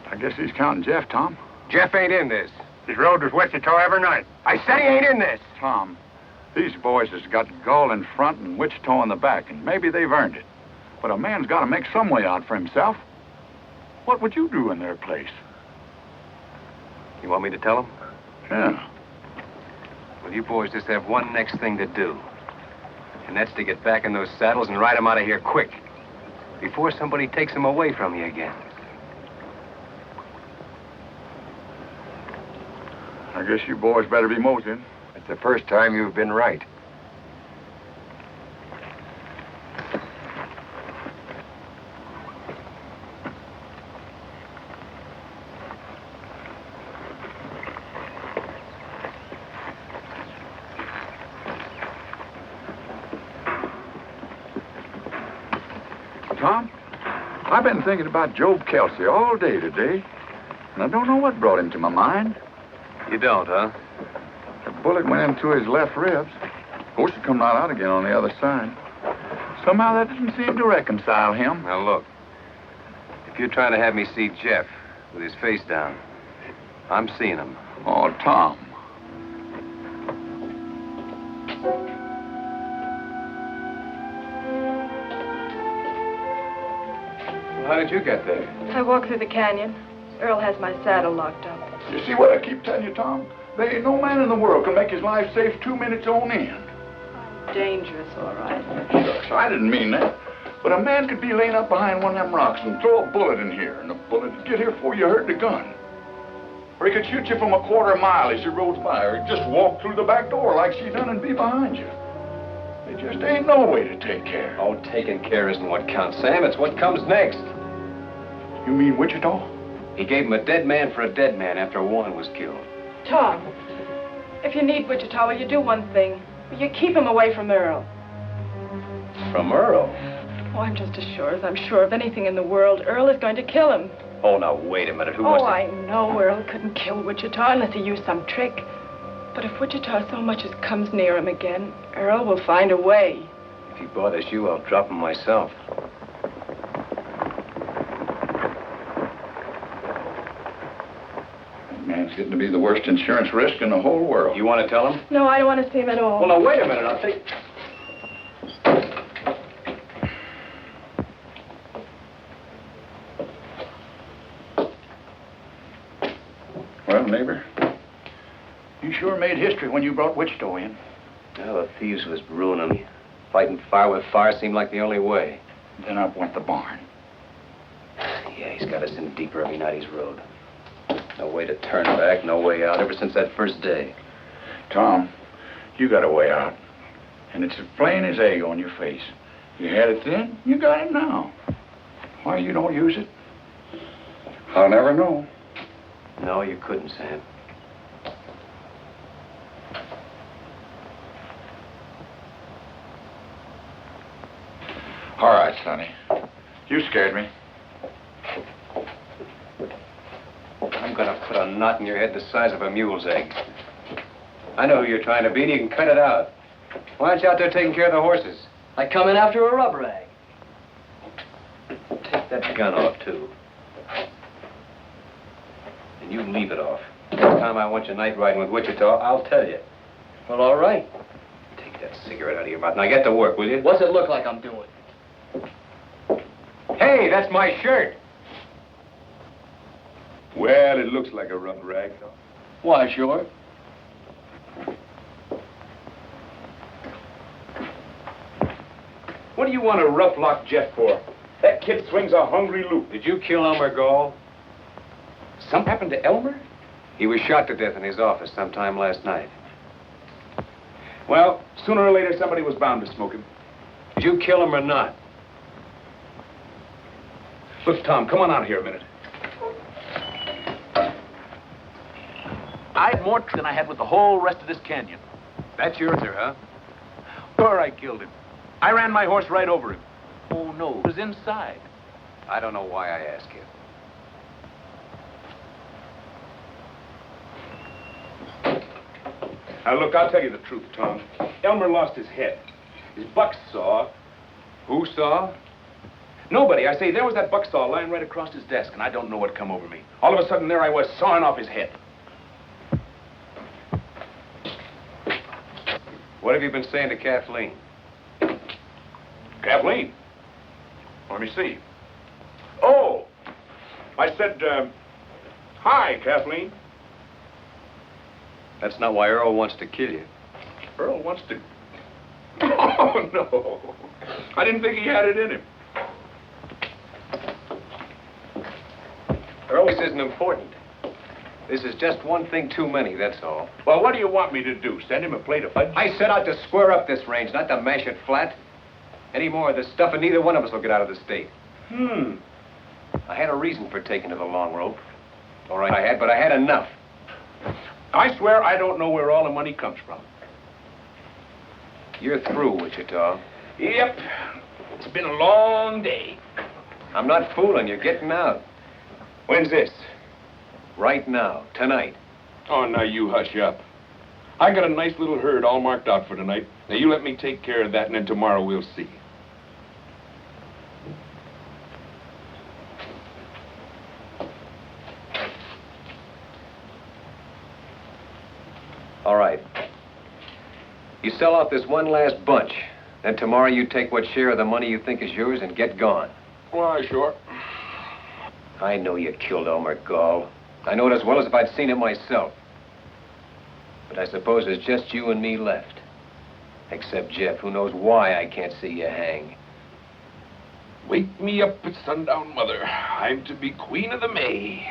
D: I guess he's counting Jeff, Tom.
B: Jeff ain't in this.
H: He's rode with Wichita every night.
B: I said he ain't in this.
D: Tom, these boys has got Gull in front and Wichita in the back, and maybe they've earned it. But a man's got to make some way out for himself. What would you do in their place?
B: You want me to tell him?
D: Yeah.
B: Well, you boys just have one next thing to do. And that's to get back in those saddles and ride them out of here quick. Before somebody takes them away from you again.
D: I guess you boys better be moseying.
K: It's the first time you've been right.
D: Tom, I've been thinking about Job Kelsey all day today, and I don't know what brought him to my mind.
B: You don't, huh?
D: The bullet went into his left ribs. Of course, it come right out again on the other side. Somehow that doesn't seem to reconcile him.
B: Now, look. If you're trying to have me see Jeff with his face down, I'm seeing him.
D: Oh, Tom.
B: Well, how did you get there?
F: I walked through the canyon. Earl has my saddle locked up.
D: You see what I keep telling you, Tom? There ain't no man in the world can make his life safe 2 minutes on end.
F: I'm dangerous, all right.
D: Shucks, I didn't mean that. But a man could be laying up behind one of them rocks and throw a bullet in here, and the bullet would get here before you heard the gun. Or he could shoot you from a quarter mile as you rode by, or just walk through the back door like she done and be behind you. There just ain't no way to take care.
B: Oh, taking care isn't what counts, Sam. It's what comes next.
D: You mean Wichita?
B: He gave him a dead man for a dead man after Warren was killed.
F: Tom, if you need Wichita, will you do one thing? Will you keep him away from Earl?
B: From Earl?
F: Oh, I'm just as sure as I'm sure of anything in the world. Earl is going to kill him.
B: Oh, now, wait a minute. Who wants to...
F: I know Earl couldn't kill Wichita unless he used some trick. But if Wichita so much as comes near him again, Earl will find a way.
B: If he bothers you, I'll drop him myself.
D: Man's getting to be the worst insurance risk in the whole world.
B: You want to tell him?
F: No, I don't want to see him at all.
B: Well, now, wait a minute. I'll take...
D: Well, neighbor, you sure made history when you brought Wichita in.
B: Well, the thieves was ruining me. Fighting fire with fire seemed like the only way.
D: Then up went the barn.
B: Yeah, he's got us in deeper every night he's rode. No way to turn back, no way out, ever since that first day.
D: Tom, you got a way out. And it's as plain as egg on your face. You had it then, you got it now. Why you don't use it? I'll never know.
B: No, you couldn't, Sam.
D: All right, Sonny. You scared me.
B: I'm gonna put a knot in your head the size of a mule's egg. I know who you're trying to be, and you can cut it out. Why aren't you out there taking care of the horses?
A: I come in after a rub rag.
B: Take that gun off, too. And you leave it off. Next time I want you night riding with Wichita, I'll tell you.
A: Well, all right.
B: Take that cigarette out of your mouth. Now get to work, will you?
A: What's it look like I'm doing?
B: Hey, that's my shirt.
D: Well, it looks like a rub rag, though.
A: Why, sure.
E: What do you want to rough lock Jeff for? That kid swings a hungry loop.
B: Did you kill Elmer Gall?
E: Something happened to Elmer?
B: He was shot to death in his office sometime last night.
E: Well, sooner or later, somebody was bound to smoke him.
B: Did you kill him or not?
E: Look, Tom, come on out here a minute. I had more than I had with the whole rest of this canyon.
B: That's your answer, huh?
E: Sure, I killed him. I ran my horse right over him. Oh, no, it was inside.
B: I don't know why I ask you.
E: Now, look, I'll tell you the truth, Tom. Elmer lost his head. His buck saw.
B: Who saw?
E: Nobody. I say, there was that buck saw lying right across his desk, and I don't know what come over me. All of a sudden, there I was, sawing off his head.
B: What have you been saying to Kathleen?
E: Kathleen? Let me see. Oh! I said, hi, Kathleen.
B: That's not why Earl wants to kill you.
E: Earl wants to... Oh, no. I didn't think he had it in him.
B: Earl, this isn't important. This is just one thing too many, that's all.
E: Well, what do you want me to do? Send him a plate of fudge?
B: I set out to square up this range, not to mash it flat. Any more of this stuff, and neither one of us will get out of the state. I had a reason for taking to the long rope. All right, I had, but I had enough.
E: I swear I don't know where all the money comes from.
B: You're through, Wichita.
E: Yep. It's been a long day.
B: I'm not fooling. You're getting out.
E: When's this?
B: Right now. Tonight.
E: Oh, now you hush up. I got a nice little herd all marked out for tonight. Now you let me take care of that, and then tomorrow we'll see.
B: All right. You sell out this one last bunch. Then tomorrow you take what share of the money you think is yours and get gone.
E: Why, sure.
B: I know you killed Elmer Gall. I know it as well as if I'd seen it myself. But I suppose there's just you and me left. Except Jeff, who knows why I can't see you hang.
E: Wake me up at sundown, Mother. I'm to be Queen of the May.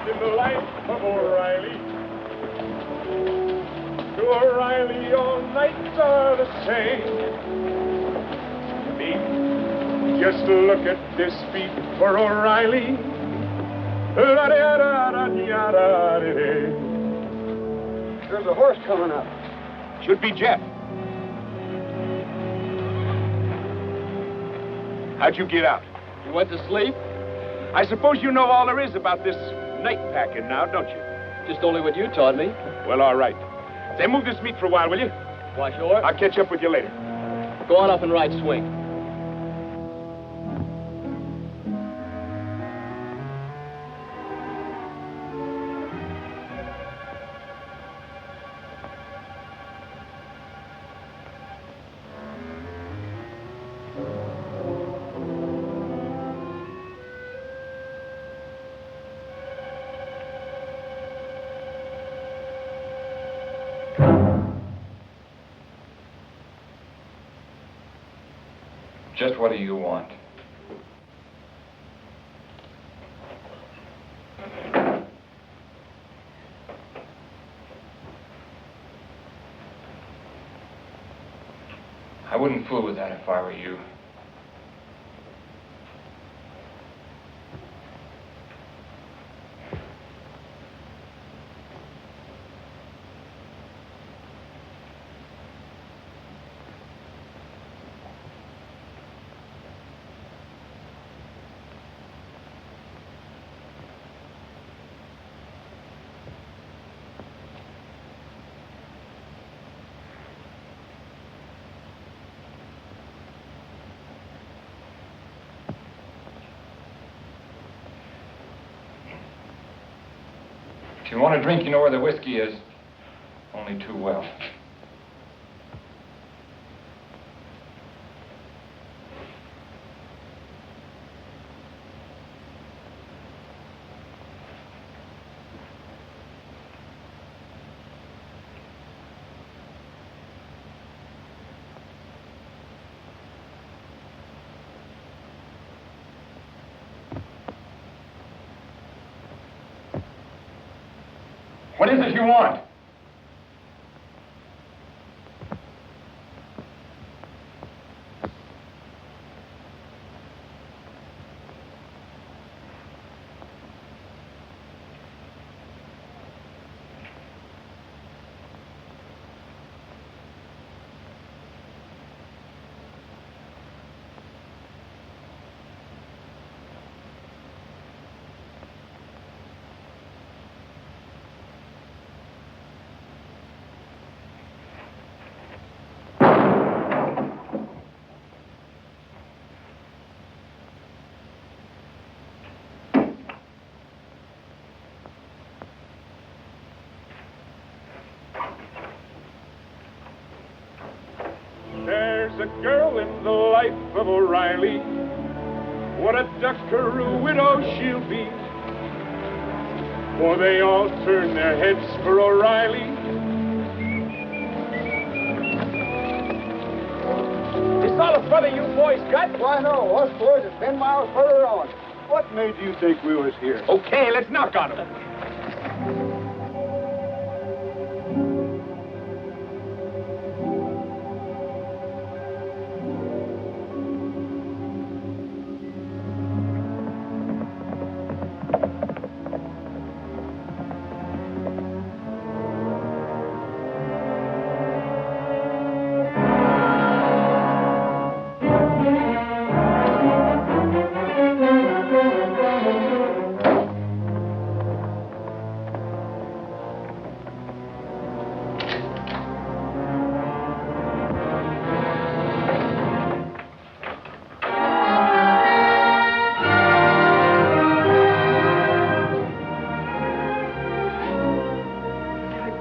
L: In the life of O'Reilly. To O'Reilly, all nights are the same. Just look at this beat for O'Reilly.
H: There's a horse coming up.
E: Should be Jeff. How'd you get out?
H: You went to sleep?
E: I suppose you know all there is about this night packing now, don't you?
H: Just only what you taught me.
E: Well, all right. Say, move this meat for a while, will you?
H: Why, sure.
E: I'll catch up with you later.
H: Go on up and ride swing.
G: Just what do you want? I wouldn't fool with that if I were you. If you want a drink, you know where the whiskey is. Only too well. What is it you want?
L: a girl in the life of O'Reilly. What a duckaroo widow she'll be. For they all turn their heads for O'Reilly.
H: Is all the further you boys got? Why, no. Us boys are 10 miles further on. What made you think we was here?
L: Okay, let's knock on them.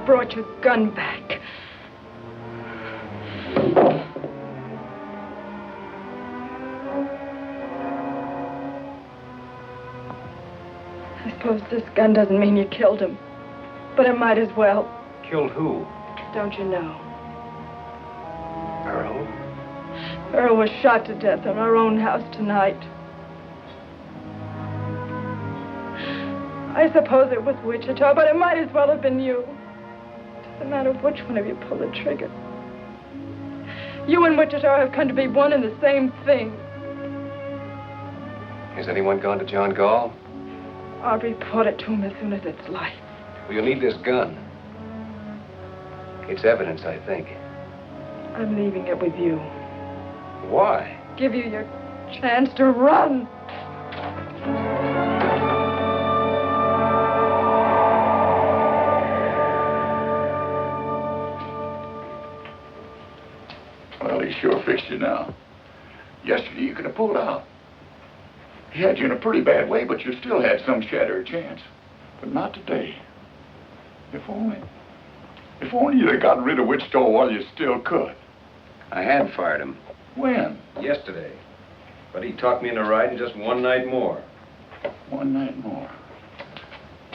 F: Brought your gun back. I suppose this gun doesn't mean you killed him, but it might as well.
B: Killed who?
F: Don't you know?
B: Earl?
F: Earl was shot to death in our own house tonight. I suppose it was Wichita, but it might as well have been you. No matter which one of you pulled the trigger. You and Wichita have come to be one and the same thing.
B: Has anyone gone to John Gall?
F: I'll report it to him as soon as it's light.
B: Well, you'll need this gun. It's evidence, I think.
F: I'm leaving it with you.
B: Why?
F: Give you your chance to run.
D: Well, he sure fixed you now. Yesterday you could have pulled out. He had you in a pretty bad way, but you still had some shadow of chance. But not today. If only you'd have gotten rid of Wichita while you still could.
B: I had fired him.
D: When?
B: Yesterday. But he talked me into riding just one night more.
D: One night more.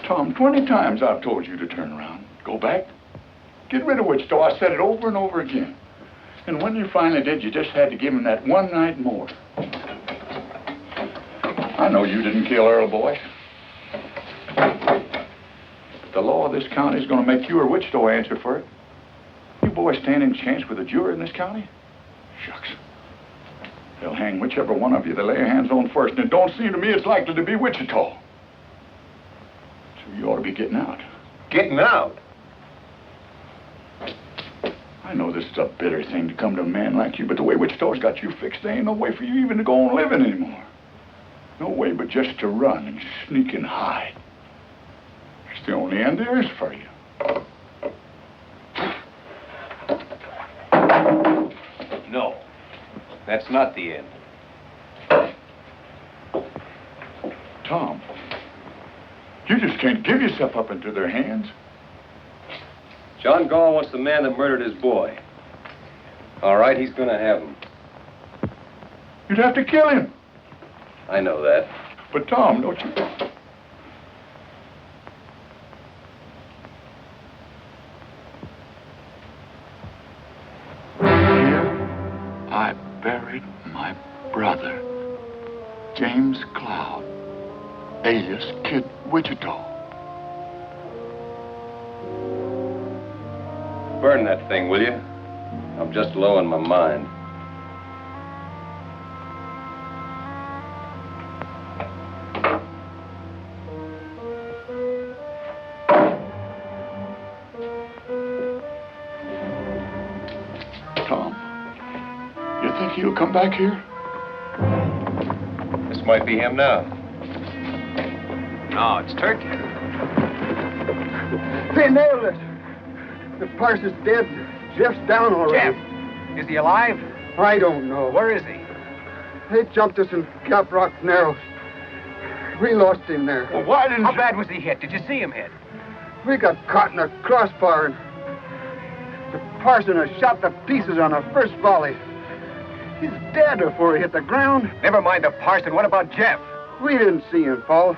D: Tom, 20 times I've told you to turn around. Go back. Get rid of Wichita. I said it over and over again. And when you finally did, you just had to give him that one night more. I know you didn't kill Earl, boy. But the law of this county is going to make you or Wichita answer for it. You boys stand any chance with a juror in this county? Shucks. They'll hang whichever one of you they lay their hands on first, and it don't seem to me it's likely to be Wichita. So you ought to be getting out.
B: Getting out?
D: I know this is a bitter thing to come to a man like you, but the way Wichita's got you fixed, there ain't no way for you even to go on living anymore. No way but just to run and sneak and hide. It's the only end there is for you.
B: No. That's not the end.
D: Tom, you just can't give yourself up into their hands.
B: John Gall wants the man that murdered his boy. All right, he's gonna have him.
D: You'd have to kill him.
B: I know that.
D: But Tom, don't you... Here I buried my brother, James Cloud, alias Kid Wichita.
B: Burn that thing, will you? I'm just low on my mind.
D: Tom, you think he'll come back here?
B: This might be him now. No, it's Turkey.
H: They nailed it. The parson's dead. Jeff's down already.
B: Jeff? Is he alive?
H: I don't know.
B: Where is he?
H: They jumped us in Gap Rock Narrows. We lost him there.
B: Well, why didn't How bad was he hit? Did you see him hit?
H: We got caught in a crossbar, and the parson has shot to pieces on the first volley. He's dead before he hit the ground.
B: Never mind the parson. What about Jeff?
H: We didn't see him fall.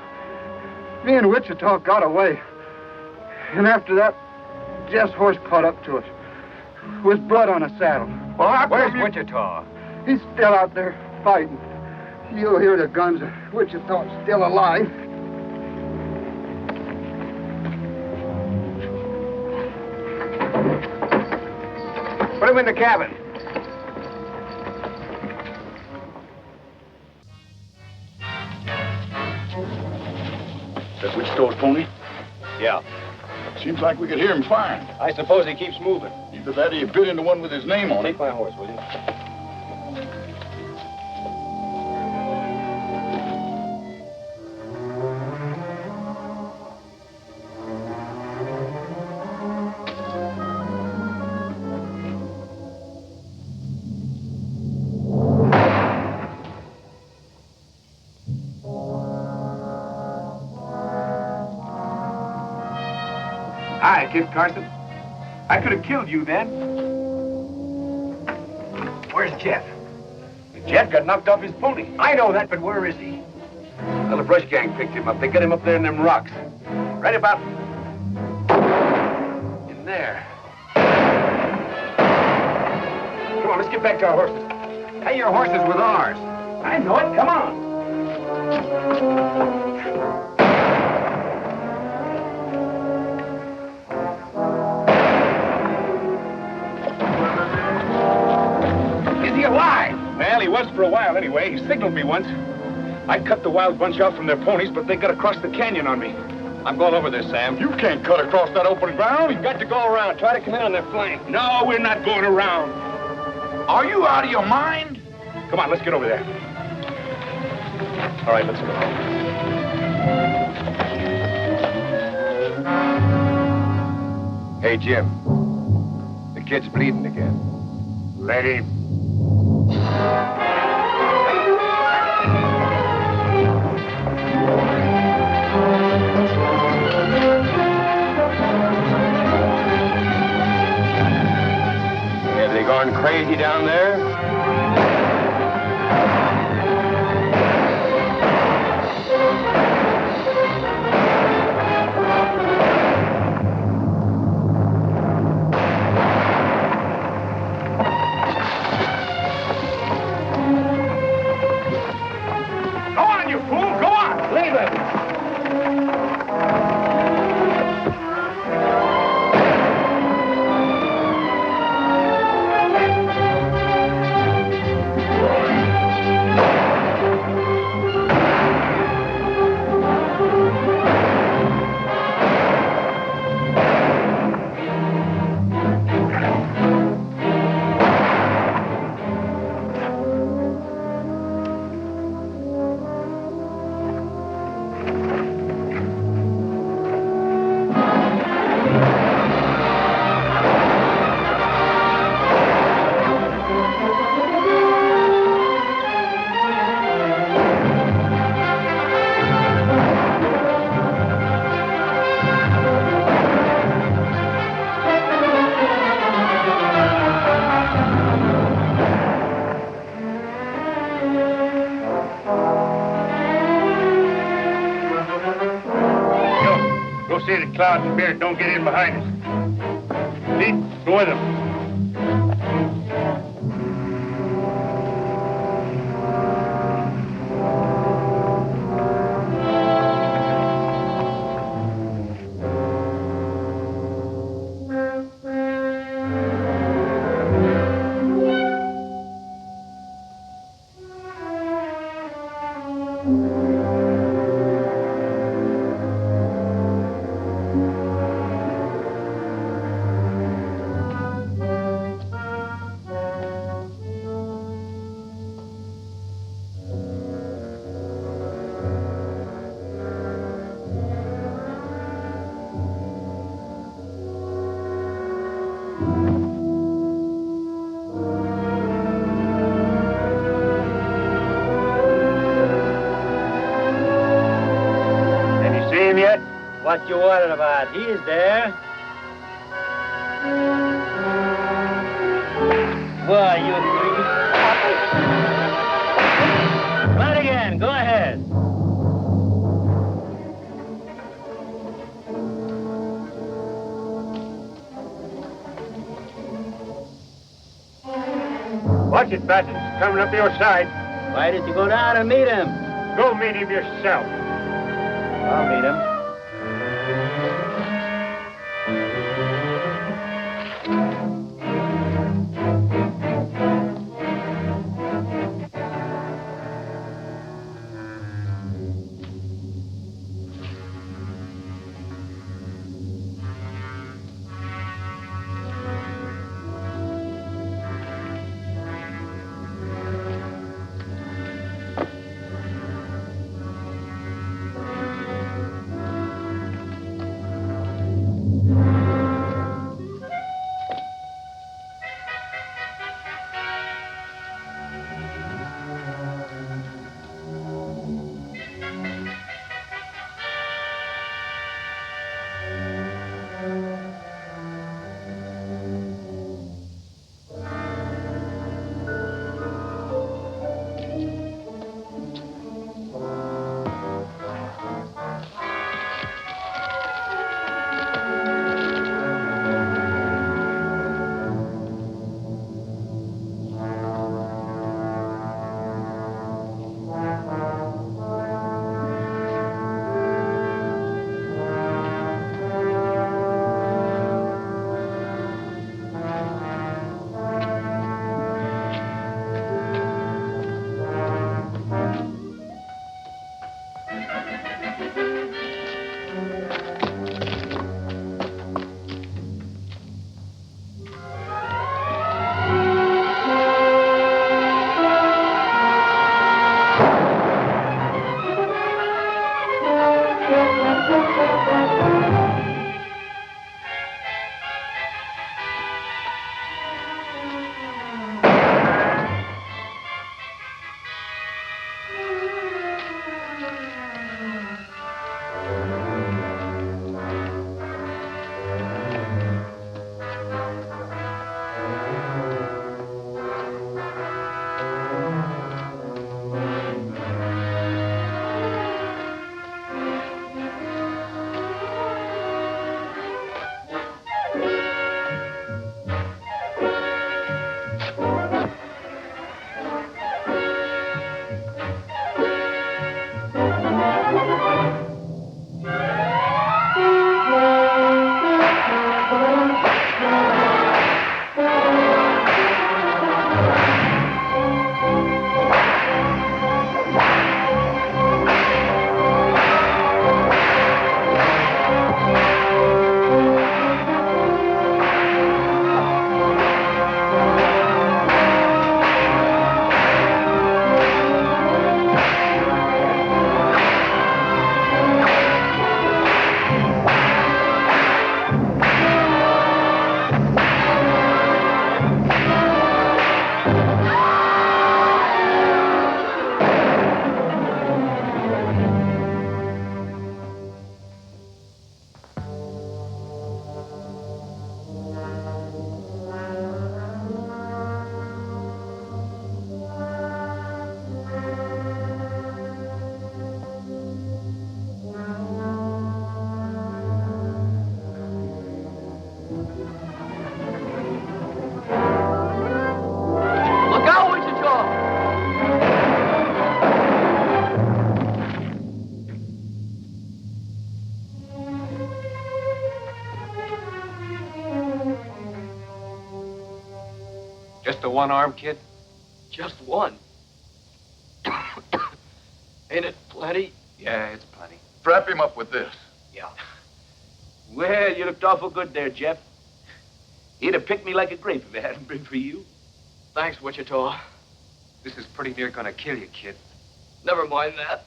H: Me and Wichita got away. And after that, Jeff's horse caught up to us. With blood on his saddle.
B: Well, where's Wichita?
H: He's still out there fighting. You'll hear the guns. Wichita's still alive.
B: Put him in the cabin.
C: That Wichita's pony?
E: Yeah.
D: Seems like we could hear him firing.
E: I suppose he keeps moving.
D: Either that or you bit into one with his name on it.
E: Take my horse, will you? Hi, Kid Carson. I could have killed you then.
B: Where's Jeff?
E: Jeff got knocked off his pony.
B: I know that, but where is he?
E: Well, the brush gang picked him up. They got him up there in them rocks. Right about in there. Come on, let's get back to our horses.
B: Hey, your horse is with ours.
E: I know it. Come on.
B: Is he alive?
E: Well, he was for a while anyway. He signaled me once. I cut the wild bunch off from their ponies, but they got across the canyon on me. I'm going over there, Sam.
D: You can't cut across that open ground.
E: We've got to go around. Try to come in on their flank. No, we're not going around.
D: Are you out of your mind?
E: Come on, let's get over there. All right, let's go.
B: Hey, Jim. The kid's bleeding again.
E: Let him.
B: Have they gone crazy down there?
E: Go on, you fool! Go on! Leave him! Go see the clouds and beard don't get in behind us. See? Go with them. Yet?
I: What you worried about? He's there. Boy, you
L: Watch it, Bassett. It's coming up your side.
I: Why did you go down and meet him?
L: Go meet him yourself.
I: I'll meet him.
B: Just the one arm, kid?
A: Just one. Ain't it plenty?
B: Yeah, it's plenty.
D: Strap him up with this.
E: Yeah. Well, you looked awful good there, Jeff. He'd have picked me like a grape if it hadn't been for you.
A: Thanks, Wichita.
B: This is pretty near gonna kill you, kid.
A: Never mind that.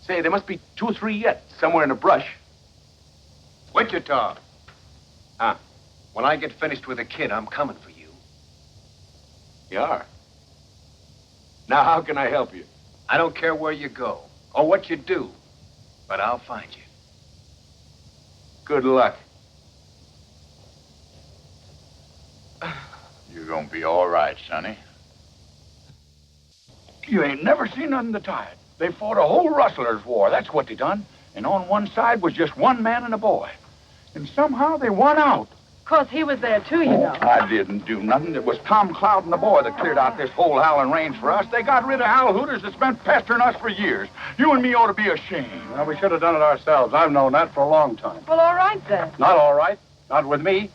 E: Say, there must be 2 or 3 yet, somewhere in the brush.
B: Wichita. When I get finished with the kid, I'm coming for you.
E: You are? Now, how can I help you?
B: I don't care where you go or what you do, but I'll find you.
E: Good luck.
D: You're gonna be all right, Sonny. You ain't never seen nothing to tie it. They fought a whole rustlers' war, that's what they done. And on one side was just one man and a boy. And somehow they won out.
F: Of course, he was there, too, you know.
D: I didn't do nothing. It was Tom Cloud and the boy that cleared out this whole howling range for us. They got rid of Hal Hooters that's been pestering us for years. You and me ought to be ashamed.
J: Well, we should have done it ourselves. I've known that for a long time.
F: Well, all right, then.
J: Not all right. Not with me.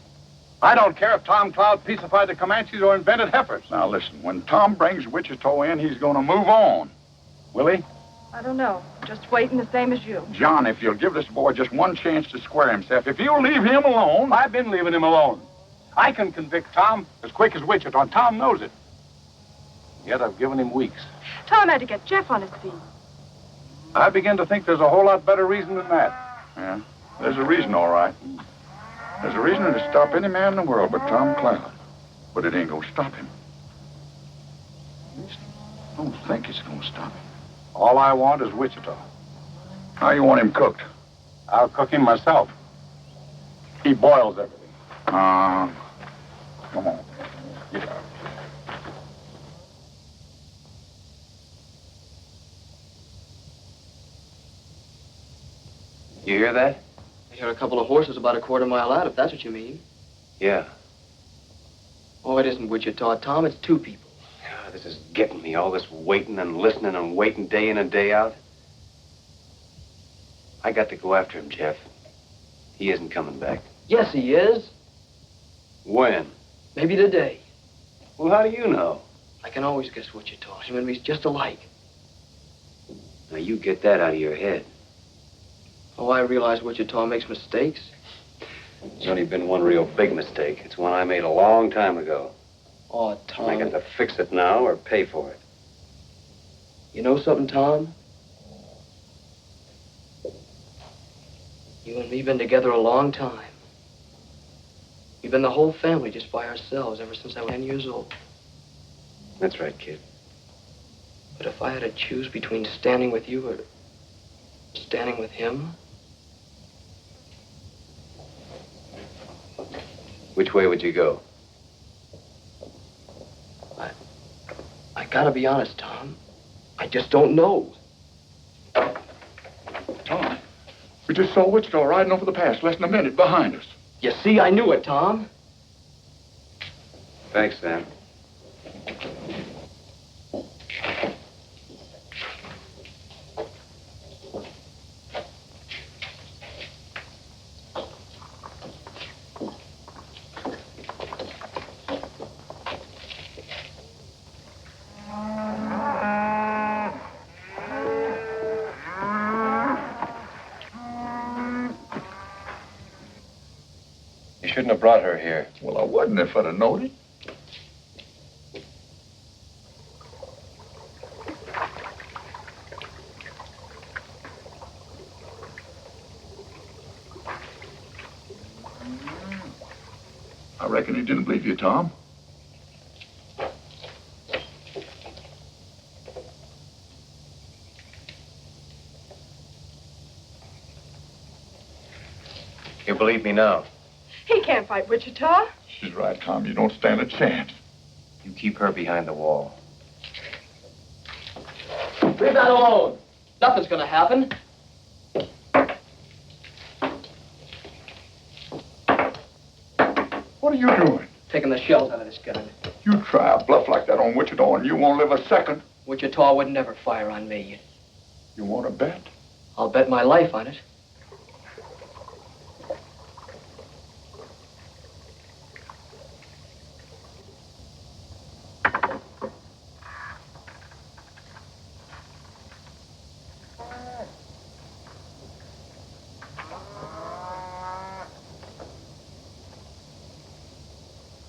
J: I don't care if Tom Cloud peacified the Comanches or invented heifers.
D: Now, listen, when Tom brings Wichita in, he's going to move on.
J: Will he?
F: I don't know. Just waiting the same as you.
D: John, if you'll give this boy just one chance to square himself, if you'll leave him alone...
J: I've been leaving him alone. I can convict Tom as quick as Wichita, and Tom knows it. Yet I've given him weeks.
F: Tom had to get Jeff on his feet.
J: I begin to think there's a whole lot better reason than that.
D: Yeah, there's a reason, all right. There's a reason to stop any man in the world but Tom Cloud. But it ain't gonna stop him. At least I don't think it's gonna stop him.
J: All I want is Wichita.
D: How you want him cooked?
J: I'll cook him myself. He boils everything.
D: Come on. Get out.
B: You hear that?
A: I hear a couple of horses about a quarter mile out, if that's what you mean.
B: Yeah.
A: Oh, it isn't Wichita, Tom. It's two people.
B: Ah, this is getting me, all this waiting and listening and waiting day in and day out. I got to go after him, Jeff. He isn't coming back.
A: Yes, he is.
B: When?
A: Maybe today.
B: Well, how do you know?
A: I can always guess Wichita. Him and me's just alike.
B: Now, you get that out of your head.
A: Oh, I realize Wichita makes mistakes.
B: There's only been one real big mistake. It's one I made a long time ago.
A: Oh, Tom.
B: I got to fix it now or pay for it.
A: You know something, Tom? You and me been together a long time. We've been the whole family just by ourselves ever since I was 10 years old.
B: That's right, kid.
A: But if I had to choose between standing with you or standing with him...
B: Which way would you go?
A: I gotta be honest, Tom. I just don't know.
D: Tom, we just saw Wichita riding over the pass less than a minute behind us.
A: You see, I knew it, Tom.
B: Thanks, Sam. You shouldn't have brought her here.
D: Well, I wouldn't if I'd have known it. I reckon he didn't believe you, Tom.
B: You believe me now?
F: He can't fight Wichita.
D: She's right, Tom. You don't stand a chance.
B: You keep her behind the wall.
A: Leave that alone. Nothing's gonna happen.
D: What are you doing?
A: Taking the shells out of this gun.
D: You try a bluff like that on Wichita and you won't live a second.
A: Wichita would never fire on me.
D: You want to bet?
A: I'll bet my life on it.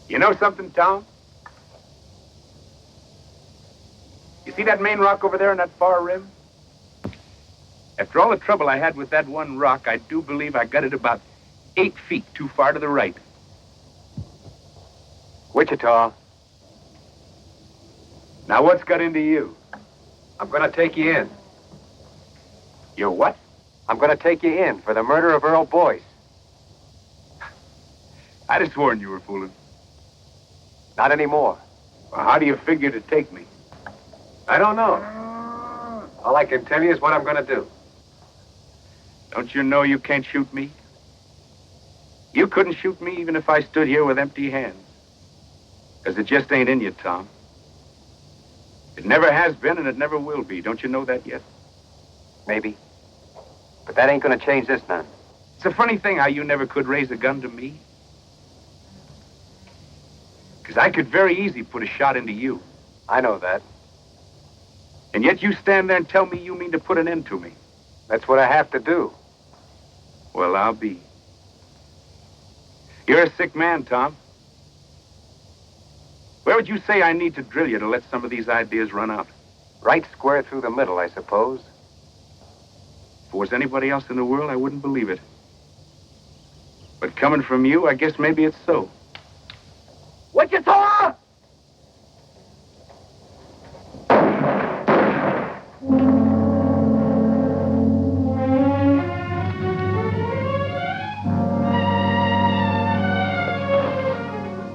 E: You know something, Tom? You see that main rock over there on that far rim? After all the trouble I had with that one rock, I do believe I got it about 8 feet too far to the right. Wichita. Now what's got into you?
B: I'm going to take you in.
E: You're what?
B: I'm going to take you in for the murder of Earl Boyce.
E: I'd have sworn you were fooling.
B: Not anymore.
E: Well, how do you figure to take me?
B: I don't know. All I can tell you is what I'm going to do.
E: Don't you know you can't shoot me?
C: You couldn't shoot me even if I stood here with empty hands. Because it just ain't in you, Tom. It never has been and it never will be. Don't you know that yet?
B: Maybe. But that ain't gonna change this none.
C: It's a funny thing how you never could raise a gun to me. Because I could very easily put a shot into you.
B: I know that.
C: And yet you stand there and tell me you mean to put an end to me.
B: That's what I have to do.
C: Well, I'll be. You're a sick man, Tom. Where would you say I need to drill you to let some of these ideas run out?
B: Right square through the middle, I suppose.
C: If it was anybody else in the world, I wouldn't believe it. But coming from you, I guess maybe it's so.
D: Wichita!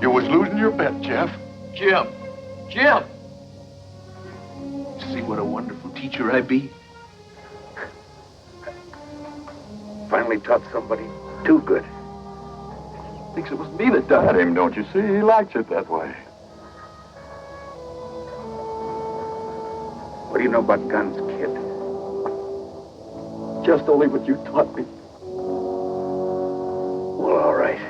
M: You was losing your bet, Jeff.
A: Jim! Jim! See what a wonderful teacher I be?
D: Finally taught somebody too good.
M: Thinks it was me that died him, don't you see? He likes it that way.
D: What do you know about guns, kid?
M: Just only what you taught me.
D: Well, all right.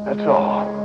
M: That's all.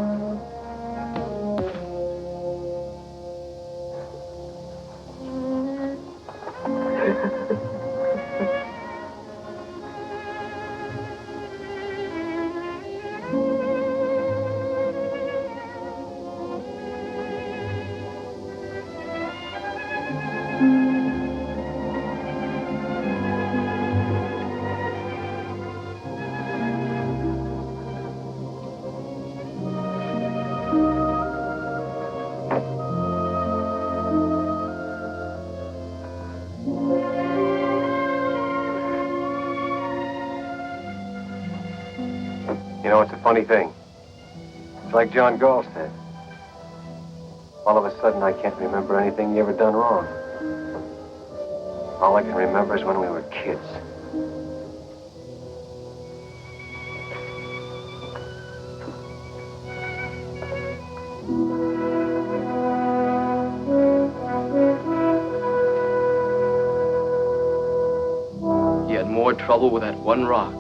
B: You know, it's a funny thing. It's like John Gall said. All of a sudden, I can't remember anything you ever done wrong. All I can remember is when we were kids.
A: He had more trouble with that one rock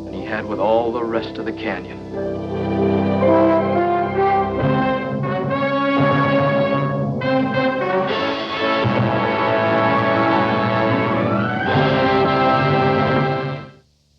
A: than he had with all the rest of the canyon.